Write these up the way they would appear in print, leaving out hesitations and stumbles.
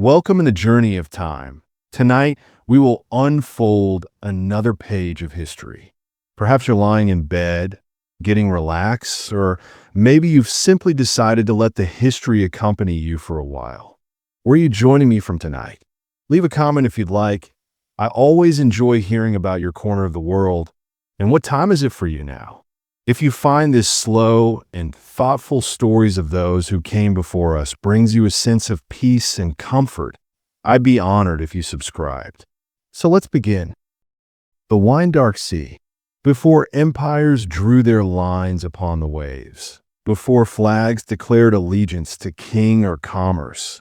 Welcome in the journey of time. Tonight, we will unfold another page of history. Perhaps you're lying in bed, getting relaxed, or maybe you've simply decided to let the history accompany you for a while. Where are you joining me from tonight? Leave a comment if you'd like. I always enjoy hearing about your corner of the world. And what time is it for you now? If you find this slow and thoughtful stories of those who came before us brings you a sense of peace and comfort, I'd be honored if you subscribed. So let's begin. The wine dark sea. Before empires drew their lines upon the waves, before flags declared allegiance to king or commerce,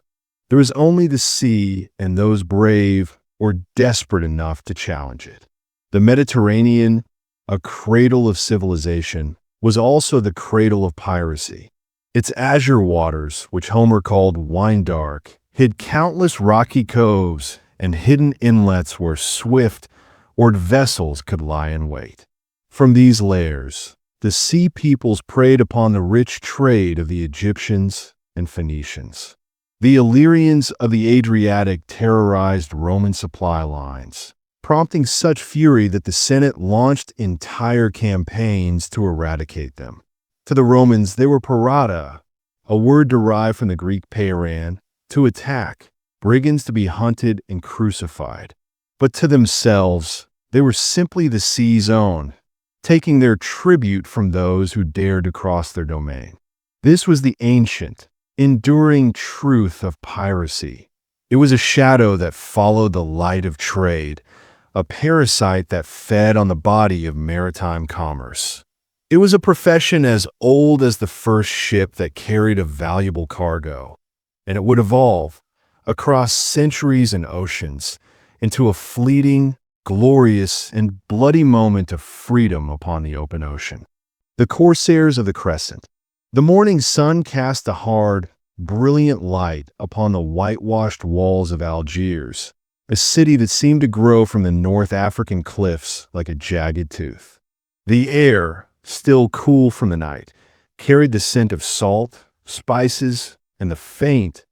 there was only the sea and those brave or desperate enough to challenge it. The Mediterranean, a cradle of civilization, was also the cradle of piracy. Its azure waters, which Homer called wine dark, hid countless rocky coves and hidden inlets where swift, oared vessels could lie in wait. From these lairs, the sea peoples preyed upon the rich trade of the Egyptians and Phoenicians. The Illyrians of the Adriatic terrorized Roman supply lines, prompting such fury that the Senate launched entire campaigns to eradicate them. To the Romans, they were parata, a word derived from the Greek peiran, to attack, brigands to be hunted and crucified. But to themselves, they were simply the sea's own, taking their tribute from those who dared to cross their domain. This was the ancient, enduring truth of piracy. It was a shadow that followed the light of trade, a parasite that fed on the body of maritime commerce. It was a profession as old as the first ship that carried a valuable cargo, and it would evolve across centuries and oceans into a fleeting, glorious, and bloody moment of freedom upon the open ocean. The Corsairs of the Crescent. The morning sun cast a hard, brilliant light upon the whitewashed walls of Algiers, a city that seemed to grow from the North African cliffs like a jagged tooth. The air, still cool from the night, carried the scent of salt, spices, and the faint,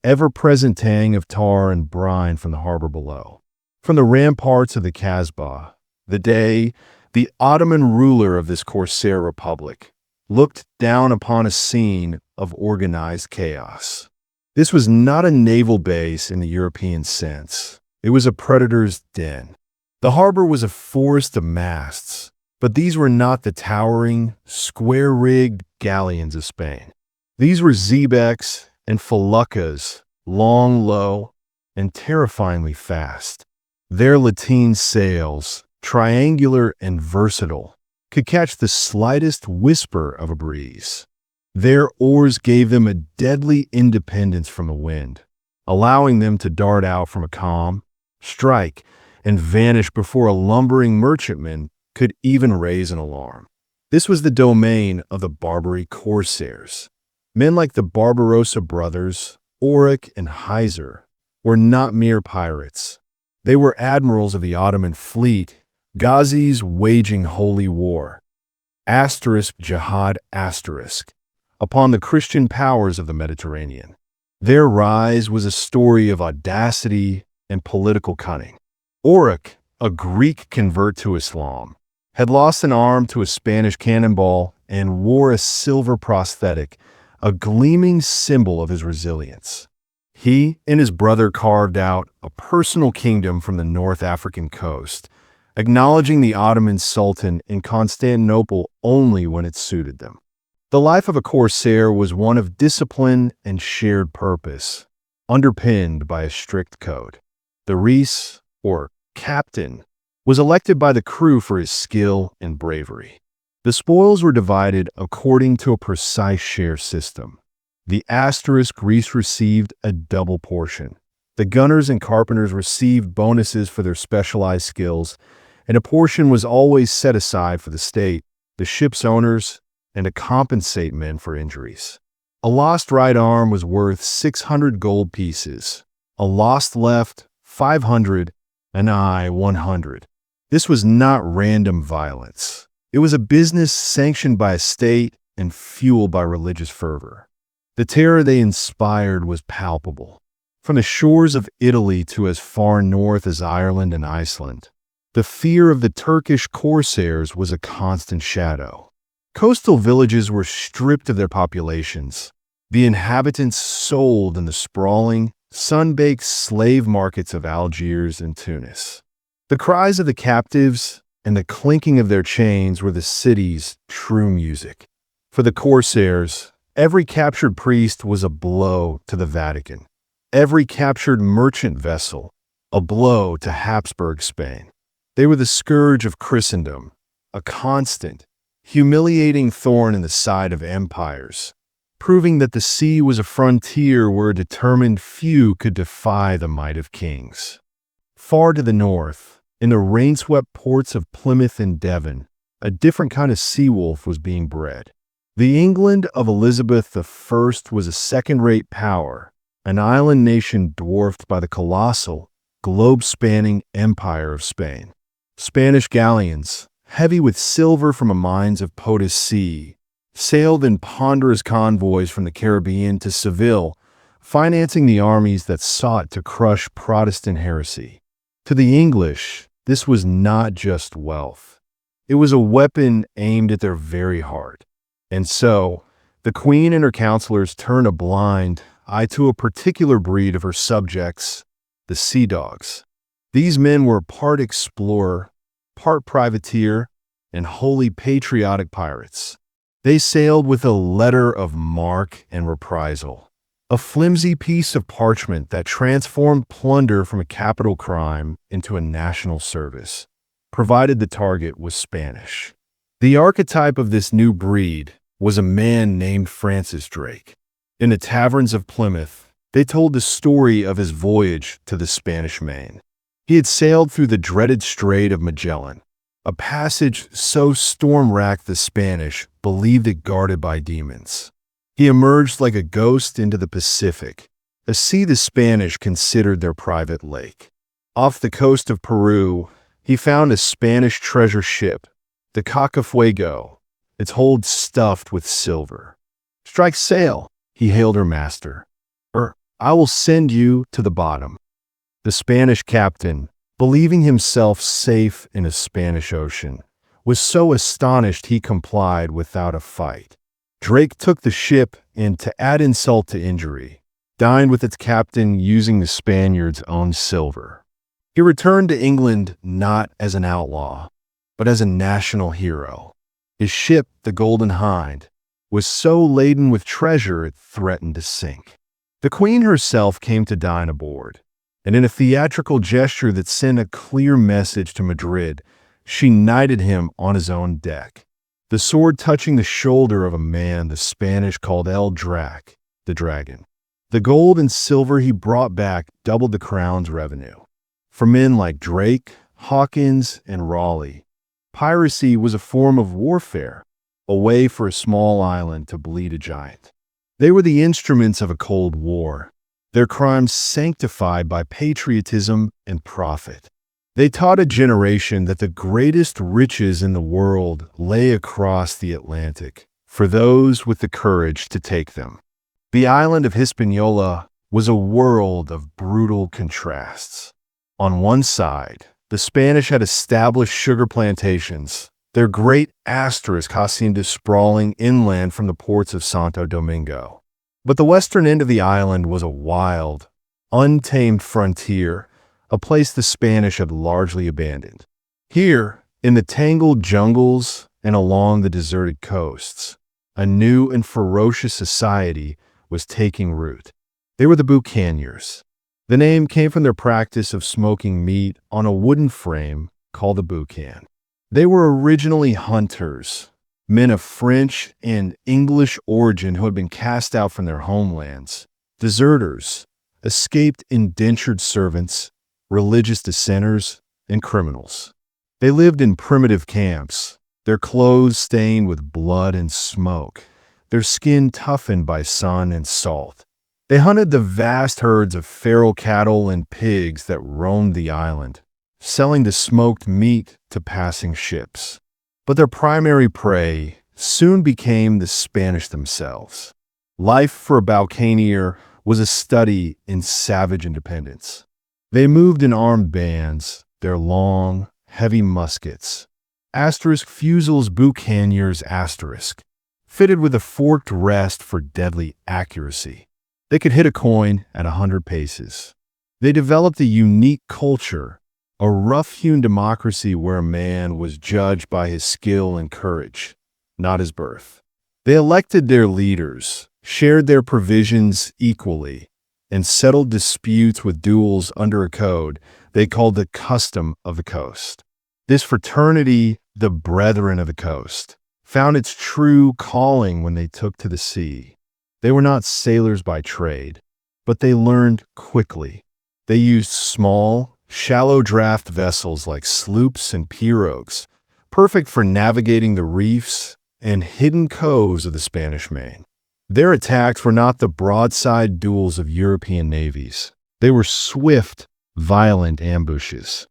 ever-present tang of tar and brine from the harbor below. From the ramparts of the Kasbah, the Ottoman ruler of this Corsair republic, looked down upon a scene of organized chaos. This was not a naval base in the European sense. It was a predator's den. The harbor was a forest of masts, but these were not the towering, square-rigged galleons of Spain. These were xebecs and feluccas, long, low, and terrifyingly fast. Their lateen sails, triangular and versatile, could catch the slightest whisper of a breeze. Their oars gave them a deadly independence from the wind, allowing them to dart out from a calm, strike, and vanish before a lumbering merchantman could even raise an alarm. This was the domain of the Barbary corsairs. Men like the Barbarossa brothers, Auric and Heiser, were not mere pirates. They were admirals of the Ottoman fleet, Ghazis waging holy war, jihad upon the Christian powers of the Mediterranean. Their rise was a story of audacity and political cunning. Auric, a Greek convert to Islam, had lost an arm to a Spanish cannonball and wore a silver prosthetic, a gleaming symbol of his resilience. He and his brother carved out a personal kingdom from the North African coast, acknowledging the Ottoman Sultan in Constantinople only when it suited them. The life of a corsair was one of discipline and shared purpose, underpinned by a strict code. The reis, or captain, was elected by the crew for his skill and bravery. The spoils were divided according to a precise share system. The reis received a double portion. The gunners and carpenters received bonuses for their specialized skills, and a portion was always set aside for the state, the ship's owners, and to compensate men for injuries. A lost right arm was worth 600 gold pieces, a lost left 500, an eye 100. This was not random violence. It was a business sanctioned by a state and fueled by religious fervor. The terror they inspired was palpable. From the shores of Italy to as far north as Ireland and Iceland, the fear of the Turkish corsairs was a constant shadow. Coastal villages were stripped of their populations, the inhabitants sold in the sprawling, sun-baked slave markets of Algiers and Tunis. The cries of the captives and the clinking of their chains were the city's true music. For the corsairs, every captured priest was a blow to the Vatican. Every captured merchant vessel, a blow to Habsburg Spain. They were the scourge of Christendom, a constant, humiliating thorn in the side of empires, proving that the sea was a frontier where a determined few could defy the might of kings. Far to the north, in the rain-swept ports of Plymouth and Devon, a different kind of sea wolf was being bred. The England of Elizabeth I was a second-rate power, an island nation dwarfed by the colossal, globe-spanning empire of Spain. Spanish galleons, heavy with silver from the mines of Potus Sea, sailed in ponderous convoys from the Caribbean to Seville, financing the armies that sought to crush Protestant heresy. To the English, this was not just wealth. It was a weapon aimed at their very heart. And so, the Queen and her counselors turned a blind eye to a particular breed of her subjects, the sea dogs. These men were part explorer, part privateer, and wholly patriotic pirates. They sailed with a letter of marque and reprisal, a flimsy piece of parchment that transformed plunder from a capital crime into a national service, provided the target was Spanish. The archetype of this new breed was a man named Francis Drake. In the taverns of Plymouth, they told the story of his voyage to the Spanish Main. He had sailed through the dreaded Strait of Magellan, a passage so storm-racked the Spanish believed it guarded by demons. He emerged like a ghost into the Pacific, a sea the Spanish considered their private lake. Off the coast of Peru, he found a Spanish treasure ship, the Cacafuego, its hold stuffed with silver. "Strike sail," he hailed her master, "or I will send you to the bottom." The Spanish captain, believing himself safe in a Spanish ocean, was so astonished he complied without a fight. Drake took the ship and, to add insult to injury, dined with its captain using the Spaniards' own silver. He returned to England not as an outlaw, but as a national hero. His ship, the Golden Hind, was so laden with treasure it threatened to sink. The Queen herself came to dine aboard, and in a theatrical gesture that sent a clear message to Madrid, she knighted him on his own deck, the sword touching the shoulder of a man the Spanish called El Drac, the dragon. The gold and silver he brought back doubled the crown's revenue. For men like Drake, Hawkins, and Raleigh, piracy was a form of warfare, a way for a small island to bleed a giant. They were the instruments of a cold war, their crimes sanctified by patriotism and profit. They taught a generation that the greatest riches in the world lay across the Atlantic for those with the courage to take them. The island of Hispaniola was a world of brutal contrasts. On one side, the Spanish had established sugar plantations, their great asterisk hacienda sprawling inland from the ports of Santo Domingo. But the western end of the island was a wild, untamed frontier, a place the Spanish had largely abandoned. Here, in the tangled jungles and along the deserted coasts, a new and ferocious society was taking root. They were the Buccaneers. The name came from their practice of smoking meat on a wooden frame called a boucan. They were originally hunters, men of French and English origin who had been cast out from their homelands, deserters, escaped indentured servants, religious dissenters, and criminals. They lived in primitive camps, their clothes stained with blood and smoke, their skin toughened by sun and salt. They hunted the vast herds of feral cattle and pigs that roamed the island, selling the smoked meat to passing ships. But their primary prey soon became the Spanish themselves. Life for a Buccaneer was a study in savage independence. They moved in armed bands, their long, heavy muskets, fusils boucaniers fitted with a forked rest for deadly accuracy. They could hit a coin at 100 paces. They developed a unique culture, a rough-hewn democracy where a man was judged by his skill and courage, not his birth. They elected their leaders, shared their provisions equally, and settled disputes with duels under a code they called the custom of the coast. This fraternity, the Brethren of the Coast, found its true calling when they took to the sea. They were not sailors by trade, but they learned quickly. They used small, shallow draft vessels like sloops and pirogues, perfect for navigating the reefs and hidden coves of the Spanish Main. Their attacks were not the broadside duels of European navies. They were swift, violent ambushes.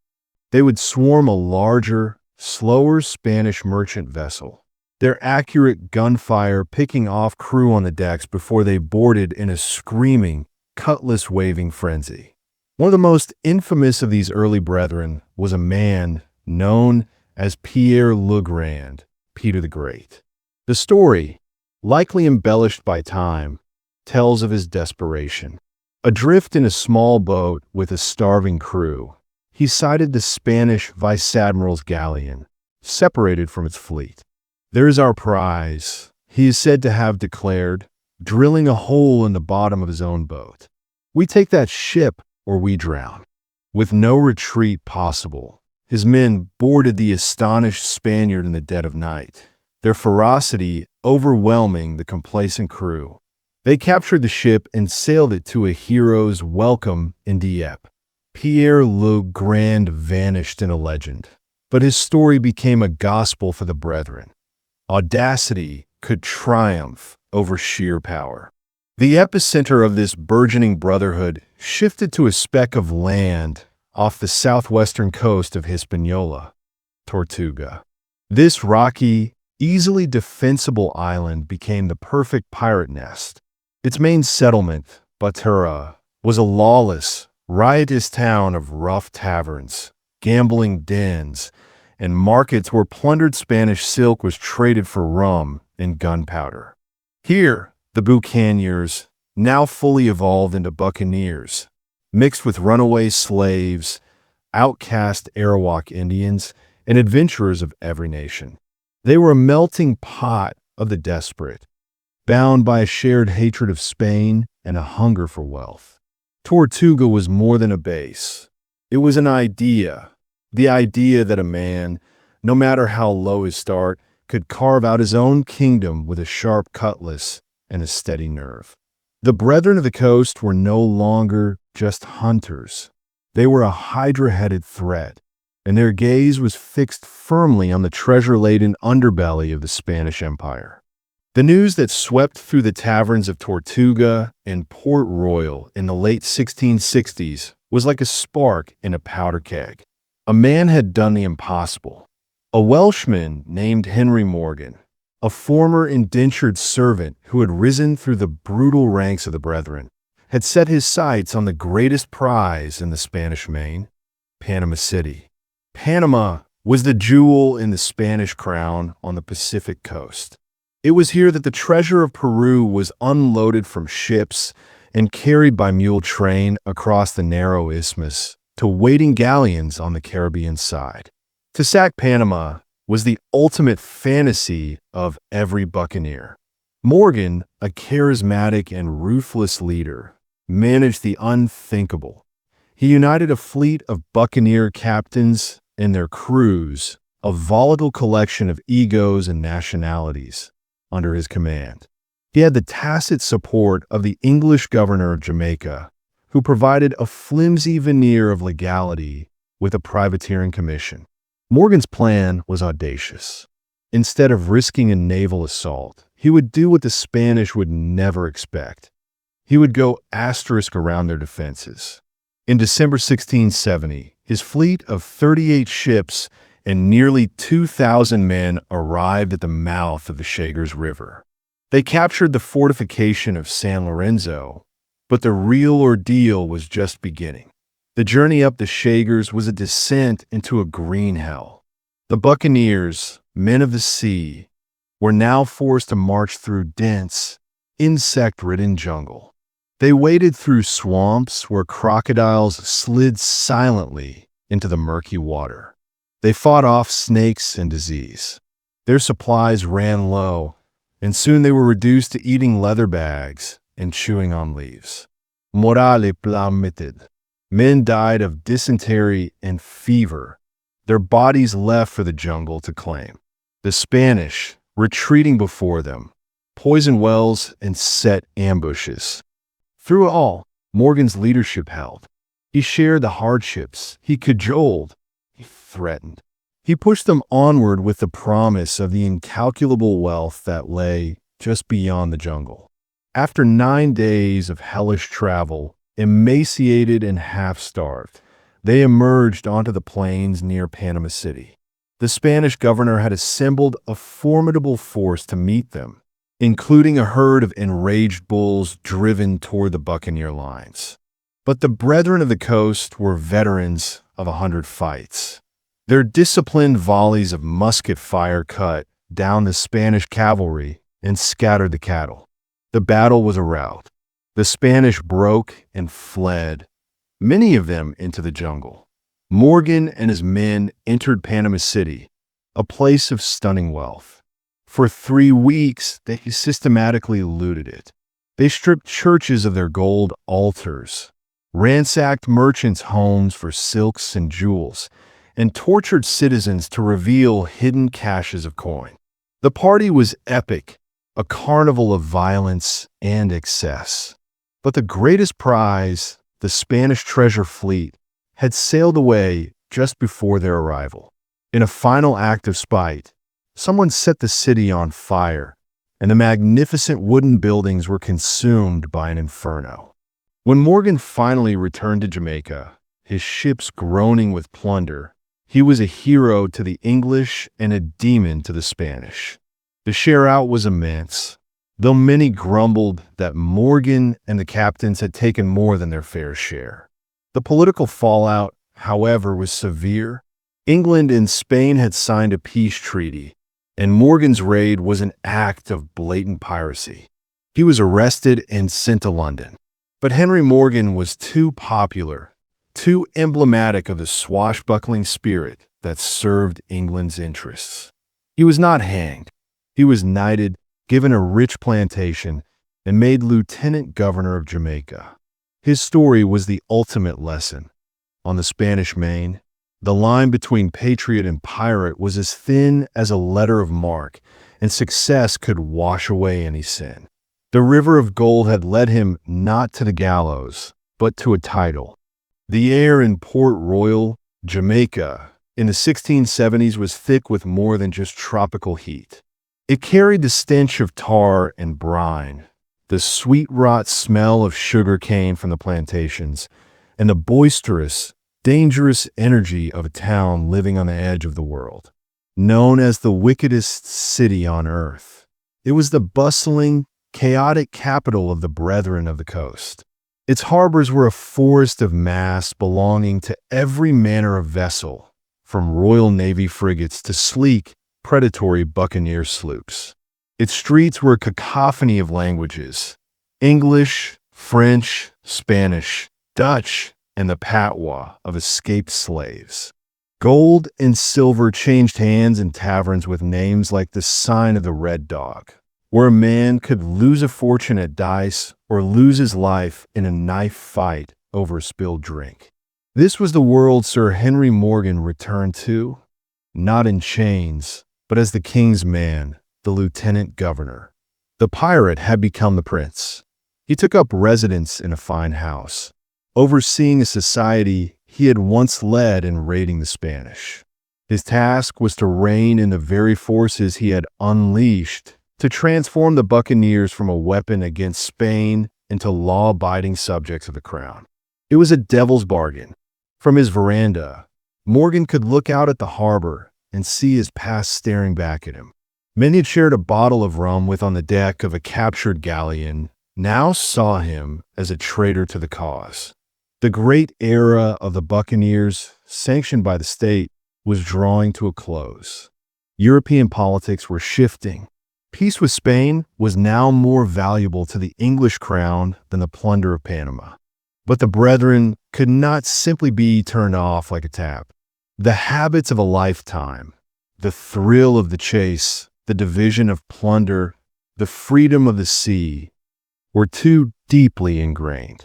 They would swarm a larger, slower Spanish merchant vessel, their accurate gunfire picking off crew on the decks before they boarded in a screaming, cutlass-waving frenzy. One of the most infamous of these early brethren was a man known as Pierre le Grand, Peter the Great. The story, likely embellished by time, tells of his desperation. Adrift in a small boat with a starving crew, he sighted the Spanish vice-admiral's galleon, separated from its fleet. "There's our prize," he is said to have declared, drilling a hole in the bottom of his own boat. "We take that ship or we drown." With no retreat possible, his men boarded the astonished Spaniard in the dead of night, their ferocity overwhelming the complacent crew. They captured the ship and sailed it to a hero's welcome in Dieppe. Pierre le Grand vanished in a legend, but his story became a gospel for the brethren. Audacity could triumph over sheer power. The epicenter of this burgeoning brotherhood shifted to a speck of land off the southwestern coast of Hispaniola, Tortuga. This rocky, easily defensible island became the perfect pirate nest. Its main settlement, Batura, was a lawless, riotous town of rough taverns, gambling dens, and markets where plundered Spanish silk was traded for rum and gunpowder. Here, the boucaniers, now fully evolved into buccaneers, mixed with runaway slaves, outcast Arawak Indians, and adventurers of every nation. They were a melting pot of the desperate, bound by a shared hatred of Spain and a hunger for wealth. Tortuga was more than a base. It was an idea, the idea that a man, no matter how low his start, could carve out his own kingdom with a sharp cutlass and a steady nerve. The Brethren of the Coast were no longer just hunters. They were a hydra-headed threat, and their gaze was fixed firmly on the treasure-laden underbelly of the Spanish Empire. The news that swept through the taverns of Tortuga and Port Royal in the late 1660s was like a spark in a powder keg. A man had done the impossible. A Welshman named Henry Morgan, a former indentured servant who had risen through the brutal ranks of the Brethren, had set his sights on the greatest prize in the Spanish Main, Panama City. Panama was the jewel in the Spanish crown on the Pacific coast. It was here that the treasure of Peru was unloaded from ships and carried by mule train across the narrow isthmus to waiting galleons on the Caribbean side. To sack Panama was the ultimate fantasy of every buccaneer. Morgan, a charismatic and ruthless leader, managed the unthinkable. He united a fleet of buccaneer captains and their crews, a volatile collection of egos and nationalities, under his command. He had the tacit support of the English governor of Jamaica, who provided a flimsy veneer of legality with a privateering commission. Morgan's plan was audacious. Instead of risking a naval assault, he would do what the Spanish would never expect. He would go around their defenses. In December 1670, his fleet of 38 ships and nearly 2,000 men arrived at the mouth of the Chagres River. They captured the fortification of San Lorenzo But the real ordeal was just beginning. The journey up the Chagres was a descent into a green hell. The buccaneers, men of the sea, were now forced to march through dense, insect-ridden jungle. They waded through swamps where crocodiles slid silently into the murky water. They fought off snakes and disease. Their supplies ran low, and soon they were reduced to eating leather bags and chewing on leaves. Morale plummeted. Men died of dysentery and fever, their bodies left for the jungle to claim. The Spanish, retreating before them, poisoned wells and set ambushes. Through it all, Morgan's leadership held. He shared the hardships, he cajoled, he threatened. He pushed them onward with the promise of the incalculable wealth that lay just beyond the jungle. After 9 days of hellish travel, emaciated and half-starved, they emerged onto the plains near Panama City. The Spanish governor had assembled a formidable force to meet them, including a herd of enraged bulls driven toward the buccaneer lines. But the Brethren of the Coast were veterans of 100 fights. Their disciplined volleys of musket fire cut down the Spanish cavalry and scattered the cattle. The battle was a rout. The Spanish broke and fled, many of them into the jungle. Morgan and his men entered Panama City, a place of stunning wealth. For 3 weeks, they systematically looted it. They stripped churches of their gold altars, ransacked merchants' homes for silks and jewels, and tortured citizens to reveal hidden caches of coin. The party was epic, a carnival of violence and excess. But the greatest prize, the Spanish treasure fleet, had sailed away just before their arrival. In a final act of spite, someone set the city on fire, and the magnificent wooden buildings were consumed by an inferno. When Morgan finally returned to Jamaica, his ships groaning with plunder, he was a hero to the English and a demon to the Spanish. The share out was immense, though many grumbled that Morgan and the captains had taken more than their fair share. The political fallout, however, was severe. England and Spain had signed a peace treaty, and Morgan's raid was an act of blatant piracy. He was arrested and sent to London. But Henry Morgan was too popular, too emblematic of the swashbuckling spirit that served England's interests. He was not hanged. He was knighted, given a rich plantation, and made lieutenant governor of Jamaica. His story was the ultimate lesson. On the Spanish Main, the line between patriot and pirate was as thin as a letter of marque, and success could wash away any sin. The river of gold had led him not to the gallows, but to a title. The air in Port Royal, Jamaica, in the 1670s was thick with more than just tropical heat. It carried the stench of tar and brine, the sweet rot smell of sugar cane from the plantations, and the boisterous, dangerous energy of a town living on the edge of the world. Known as the wickedest city on earth, it was the bustling, chaotic capital of the Brethren of the Coast. Its harbors were a forest of masts belonging to every manner of vessel, from Royal Navy frigates to sleek, predatory buccaneer sloops. Its streets were a cacophony of languages: English, French, Spanish, Dutch, and the patois of escaped slaves. Gold and silver changed hands in taverns with names like the Sign of the Red Dog, where a man could lose a fortune at dice or lose his life in a knife fight over a spilled drink. This was the world Sir Henry Morgan returned to, not in chains, but as the king's man, the lieutenant governor. The pirate had become the prince. He took up residence in a fine house, overseeing a society he had once led in raiding the Spanish. His task was to rein in the very forces he had unleashed, to transform the buccaneers from a weapon against Spain into law-abiding subjects of the crown. It was a devil's bargain. From his veranda, Morgan could look out at the harbor and see his past staring back at him. Many had shared a bottle of rum with on the deck of a captured galleon, now saw him as a traitor to the cause. The great era of the buccaneers, sanctioned by the state, was drawing to a close. European politics were shifting. Peace with Spain was now more valuable to the English crown than the plunder of Panama. But the brethren could not simply be turned off like a tap. The habits of a lifetime, the thrill of the chase, the division of plunder, the freedom of the sea, were too deeply ingrained.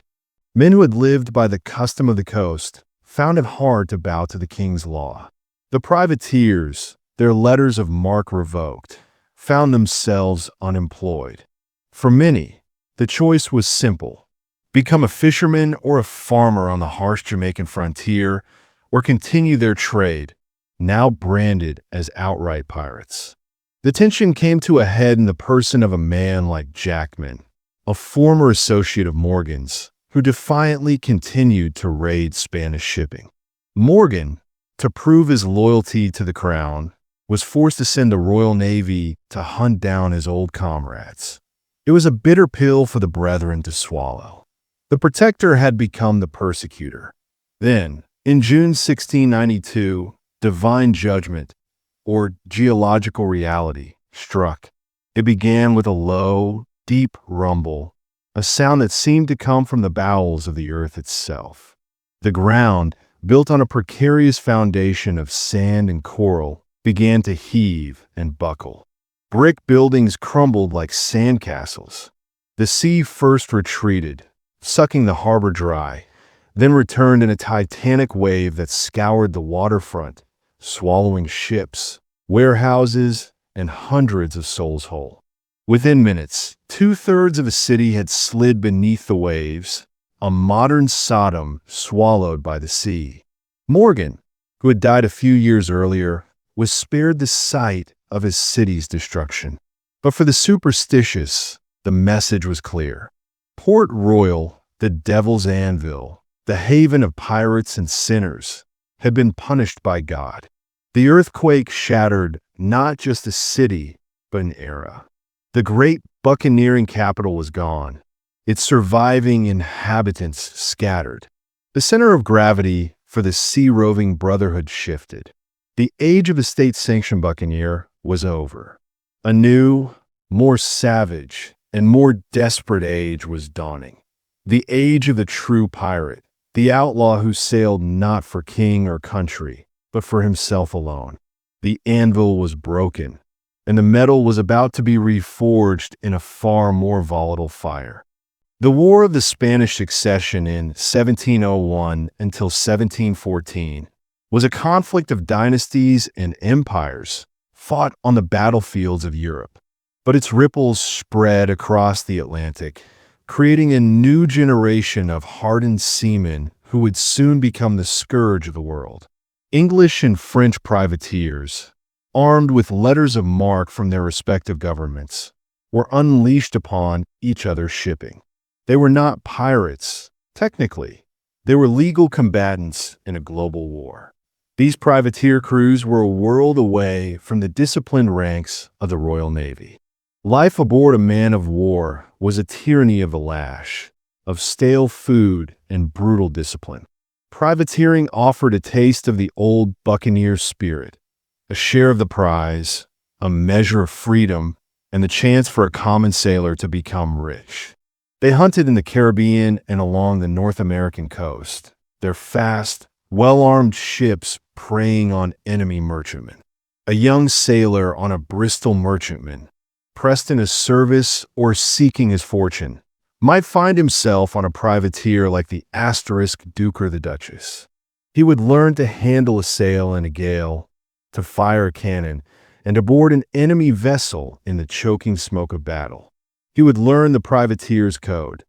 Men who had lived by the custom of the coast found it hard to bow to the king's law. The privateers, their letters of marque revoked, found themselves unemployed. For many, the choice was simple: become a fisherman or a farmer on the harsh Jamaican frontier, or continue their trade, now branded as outright pirates. The tension came to a head in the person of a man like Jackman, a former associate of Morgan's, who defiantly continued to raid Spanish shipping. Morgan, to prove his loyalty to the crown, was forced to send the Royal Navy to hunt down his old comrades. It was a bitter pill for the brethren to swallow. The protector had become the persecutor. Then, in June 1692, divine judgment, or geological reality, struck. It began with a low, deep rumble, a sound that seemed to come from the bowels of the earth itself. The ground, built on a precarious foundation of sand and coral, began to heave and buckle. Brick buildings crumbled like sandcastles. The sea first retreated, sucking the harbor dry, then returned in a titanic wave that scoured the waterfront, swallowing ships, warehouses, and hundreds of souls whole. Within minutes, 2/3 of a city had slid beneath the waves, a modern Sodom swallowed by the sea. Morgan, who had died a few years earlier, was spared the sight of his city's destruction. But for the superstitious, the message was clear. Port Royal, the devil's anvil, the haven of pirates and sinners, had been punished by God. The earthquake shattered not just a city, but an era. The great buccaneering capital was gone, its surviving inhabitants scattered. The center of gravity for the sea-roving brotherhood shifted. The age of the state-sanctioned buccaneer was over. A new, more savage, and more desperate age was dawning. The age of the true pirate, the outlaw who sailed not for king or country, but for himself alone. The anvil was broken, and the metal was about to be reforged in a far more volatile fire. The War of the Spanish Succession in 1701 until 1714 was a conflict of dynasties and empires fought on the battlefields of Europe. But its ripples spread across the Atlantic, creating a new generation of hardened seamen who would soon become the scourge of the world. English and French privateers, armed with letters of marque from their respective governments, were unleashed upon each other's shipping. They were not pirates, technically. They were legal combatants in a global war. These privateer crews were a world away from the disciplined ranks of the Royal Navy. Life aboard a man of war was a tyranny of the lash, of stale food and brutal discipline. Privateering offered a taste of the old buccaneer spirit, a share of the prize, a measure of freedom, and the chance for a common sailor to become rich. They hunted in the Caribbean and along the North American coast, their fast, well-armed ships preying on enemy merchantmen. A young sailor on a Bristol merchantman, pressed in his service or seeking his fortune, might find himself on a privateer like the Asterisk Duke or the Duchess. He would learn to handle a sail in a gale, to fire a cannon, and to board an enemy vessel in the choking smoke of battle. He would learn the privateer's code,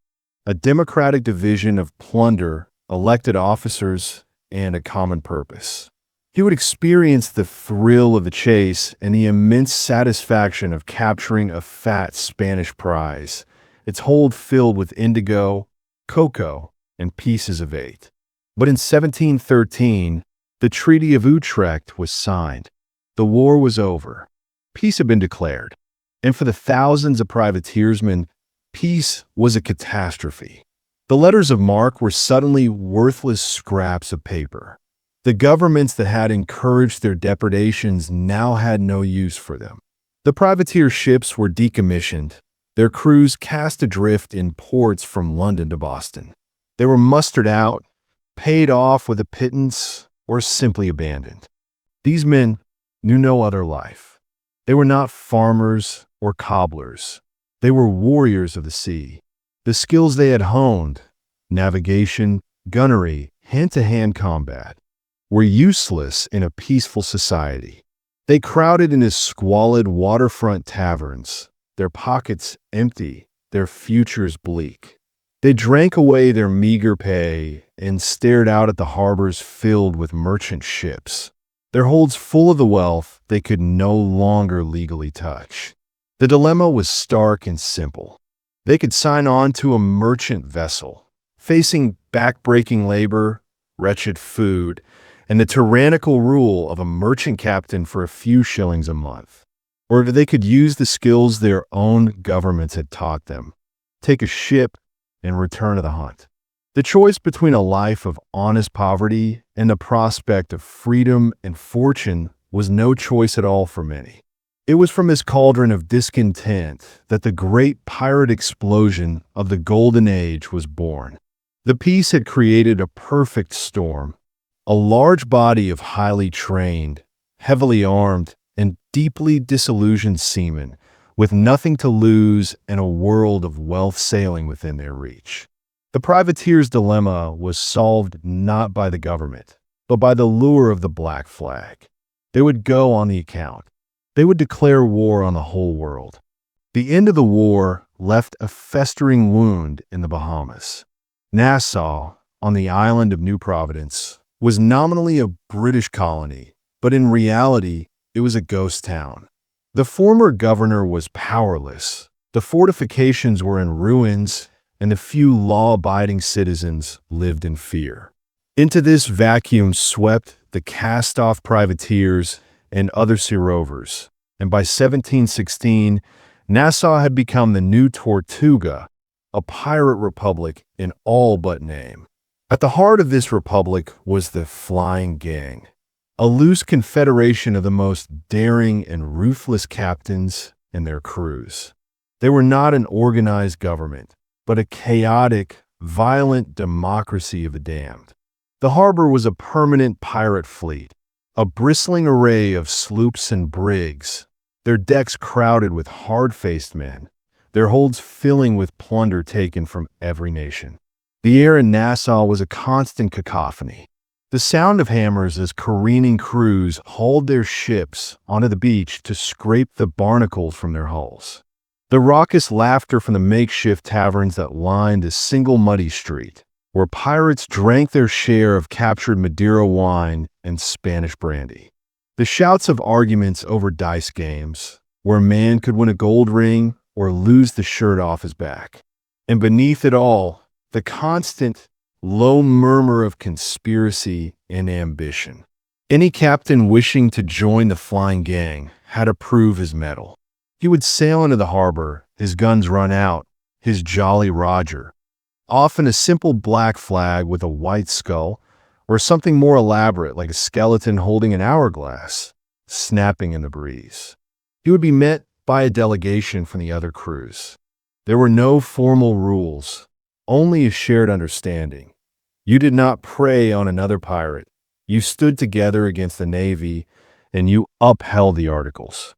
a democratic division of plunder, elected officers, and a common purpose. He would experience the thrill of the chase and the immense satisfaction of capturing a fat Spanish prize, its hold filled with indigo, cocoa, and pieces of eight. But in 1713, the Treaty of Utrecht was signed. The war was over. Peace had been declared. And for the thousands of privateersmen, Peace was a catastrophe. The letters of marque were suddenly worthless scraps of paper. The governments that had encouraged their depredations now had no use for them. The privateer ships were decommissioned, their crews cast adrift in ports from London to Boston. They were mustered out, paid off with a pittance, or simply abandoned. These men knew no other life. They were not farmers or cobblers. They were warriors of the sea. The skills they had honed, navigation, gunnery, hand-to-hand combat, were useless in a peaceful society. They crowded into squalid waterfront taverns, their pockets empty, their futures bleak. They drank away their meager pay and stared out at the harbors filled with merchant ships, their holds full of the wealth they could no longer legally touch. The dilemma was stark and simple. They could sign on to a merchant vessel, facing back-breaking labor, wretched food, and the tyrannical rule of a merchant captain for a few shillings a month. Or they could use the skills their own governments had taught them, take a ship, and return to the hunt. The choice between a life of honest poverty and the prospect of freedom and fortune was no choice at all for many. It was from this cauldron of discontent that the great pirate explosion of the Golden Age was born. The peace had created a perfect storm, a large body of highly trained, heavily armed, and deeply disillusioned seamen with nothing to lose and a world of wealth sailing within their reach. The privateer's dilemma was solved not by the government, but by the lure of the black flag. They would go on the account. They would declare war on the whole world. The end of the war left a festering wound in the Bahamas. Nassau, on the island of New Providence, was nominally a British colony, but in reality, it was a ghost town. The former governor was powerless, the fortifications were in ruins, and the few law-abiding citizens lived in fear. Into this vacuum swept the cast-off privateers and other sea rovers, and by 1716, Nassau had become the new Tortuga, a pirate republic in all but name. At the heart of this republic was the Flying Gang, a loose confederation of the most daring and ruthless captains and their crews. They were not an organized government, but a chaotic, violent democracy of the damned. The harbor was a permanent pirate fleet, a bristling array of sloops and brigs, their decks crowded with hard-faced men, their holds filling with plunder taken from every nation. The air in Nassau was a constant cacophony. The sound of hammers as careening crews hauled their ships onto the beach to scrape the barnacles from their hulls. The raucous laughter from the makeshift taverns that lined a single muddy street, where pirates drank their share of captured Madeira wine and Spanish brandy. The shouts of arguments over dice games, where a man could win a gold ring or lose the shirt off his back. And beneath it all, the constant, low murmur of conspiracy and ambition. Any captain wishing to join the Flying Gang had to prove his mettle. He would sail into the harbor, his guns run out, his Jolly Roger, often a simple black flag with a white skull, or something more elaborate like a skeleton holding an hourglass, snapping in the breeze. He would be met by a delegation from the other crews. There were no formal rules, only a shared understanding. You did not prey on another pirate. You stood together against the Navy, and you upheld the Articles.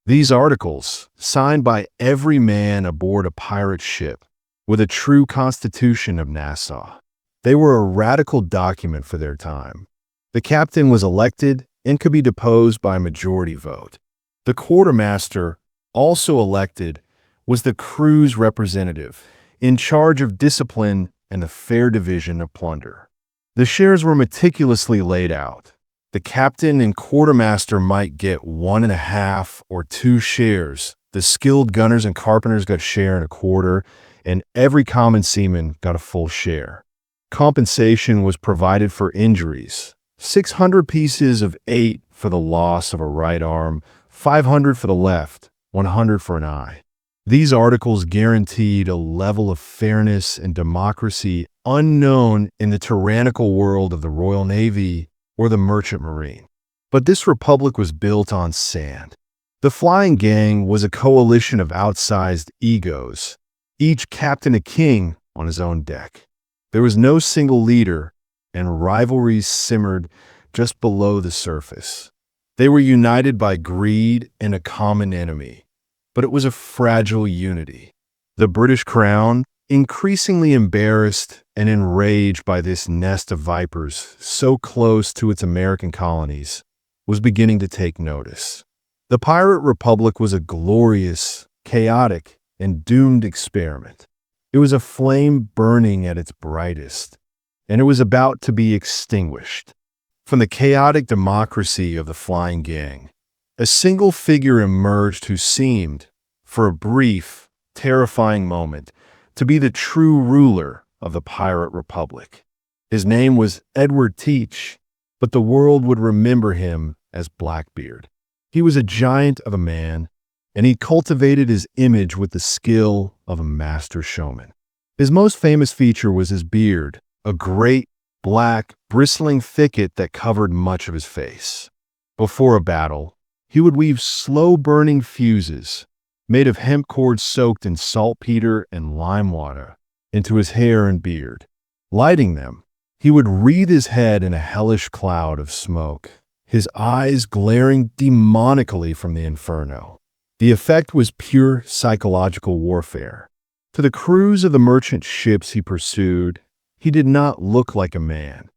These Articles, signed by every man aboard a pirate ship, were the true constitution of Nassau. They were a radical document for their time. The captain was elected and could be deposed by a majority vote. The quartermaster, also elected, was the crew's representative, in charge of discipline and the fair division of plunder. The shares were meticulously laid out. The captain and quartermaster might get 1.5 or 2 shares. The skilled gunners and carpenters got share and a quarter, and every common seaman got a full share. Compensation was provided for injuries. 600 pieces of 8 for the loss of a right arm, 500 for the left, 100 for an eye. These articles guaranteed a level of fairness and democracy unknown in the tyrannical world of the Royal Navy or the Merchant Marine. But this republic was built on sand. The Flying Gang was a coalition of outsized egos, each captain a king on his own deck. There was no single leader, and rivalries simmered just below the surface. They were united by greed and a common enemy, but it was a fragile unity. The British Crown, increasingly embarrassed and enraged by this nest of vipers so close to its American colonies, was beginning to take notice. The Pirate Republic was a glorious, chaotic, and doomed experiment. It was a flame burning at its brightest, and it was about to be extinguished. From the chaotic democracy of the Flying Gang, a single figure emerged who seemed, for a brief, terrifying moment, to be the true ruler of the Pirate Republic. His name was Edward Teach, but the world would remember him as Blackbeard. He was a giant of a man, and he cultivated his image with the skill of a master showman. His most famous feature was his beard, a great, black, bristling thicket that covered much of his face. Before a battle, he would weave slow-burning fuses, made of hemp cords soaked in saltpeter and lime water, into his hair and beard. Lighting them, he would wreathe his head in a hellish cloud of smoke, his eyes glaring demonically from the inferno. The effect was pure psychological warfare. To the crews of the merchant ships he pursued, he did not look like a man.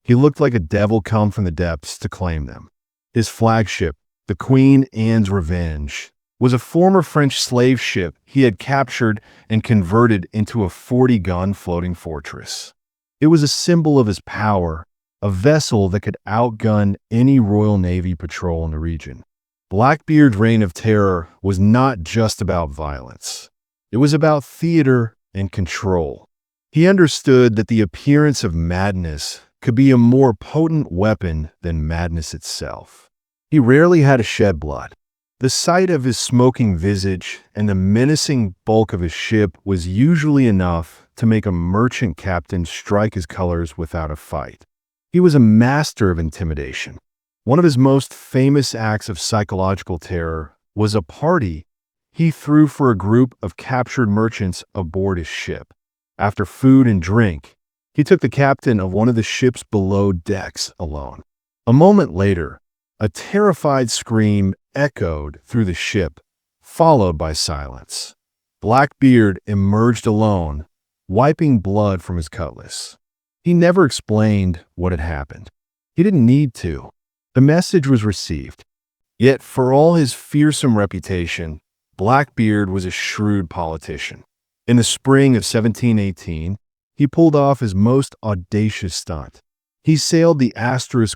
He looked like a devil come from the depths to claim them. His flagship, the Queen Anne's Revenge, was a former French slave ship he had captured and converted into a 40-gun floating fortress. It was a symbol of his power, a vessel that could outgun any Royal Navy patrol in the region. Blackbeard's reign of terror was not just about violence. It was about theater and control. He understood that the appearance of madness could be a more potent weapon than madness itself. He rarely had to shed blood. The sight of his smoking visage and the menacing bulk of his ship was usually enough to make a merchant captain strike his colors without a fight. He was a master of intimidation. One of his most famous acts of psychological terror was a party he threw for a group of captured merchants aboard his ship. After food and drink, he took the captain of one of the ship's below decks alone. A moment later, a terrified scream echoed through the ship, followed by silence. Blackbeard emerged alone, wiping blood from his cutlass. He never explained what had happened. He didn't need to. The message was received. Yet, for all his fearsome reputation, Blackbeard was a shrewd politician. In the spring of 1718, he pulled off his most audacious stunt. He sailed the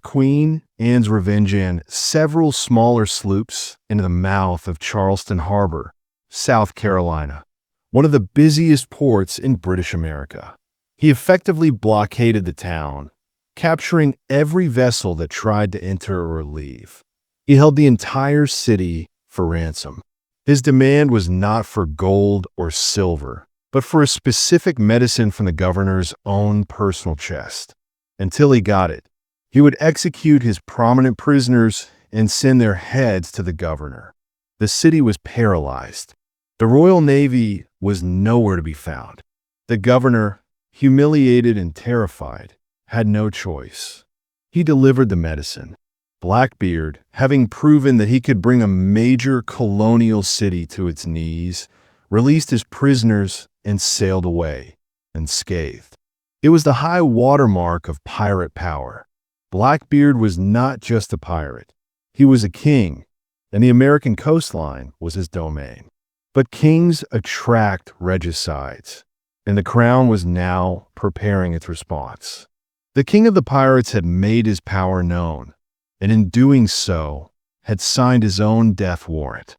Queen Anne's Revenge and several smaller sloops into the mouth of Charleston Harbor, South Carolina, one of the busiest ports in British America. He effectively blockaded the town, capturing every vessel that tried to enter or leave. He held the entire city for ransom. His demand was not for gold or silver, but for a specific medicine from the governor's own personal chest. Until he got it, he would execute his prominent prisoners and send their heads to the governor. The city was paralyzed. The Royal Navy was nowhere to be found. The governor, humiliated and terrified, had no choice. He delivered the medicine. Blackbeard, having proven that he could bring a major colonial city to its knees, released his prisoners and sailed away, unscathed. It was the high watermark of pirate power. Blackbeard was not just a pirate. He was a king, and the American coastline was his domain. But kings attract regicides, and the crown was now preparing its response. The king of the pirates had made his power known, and in doing so, had signed his own death warrant.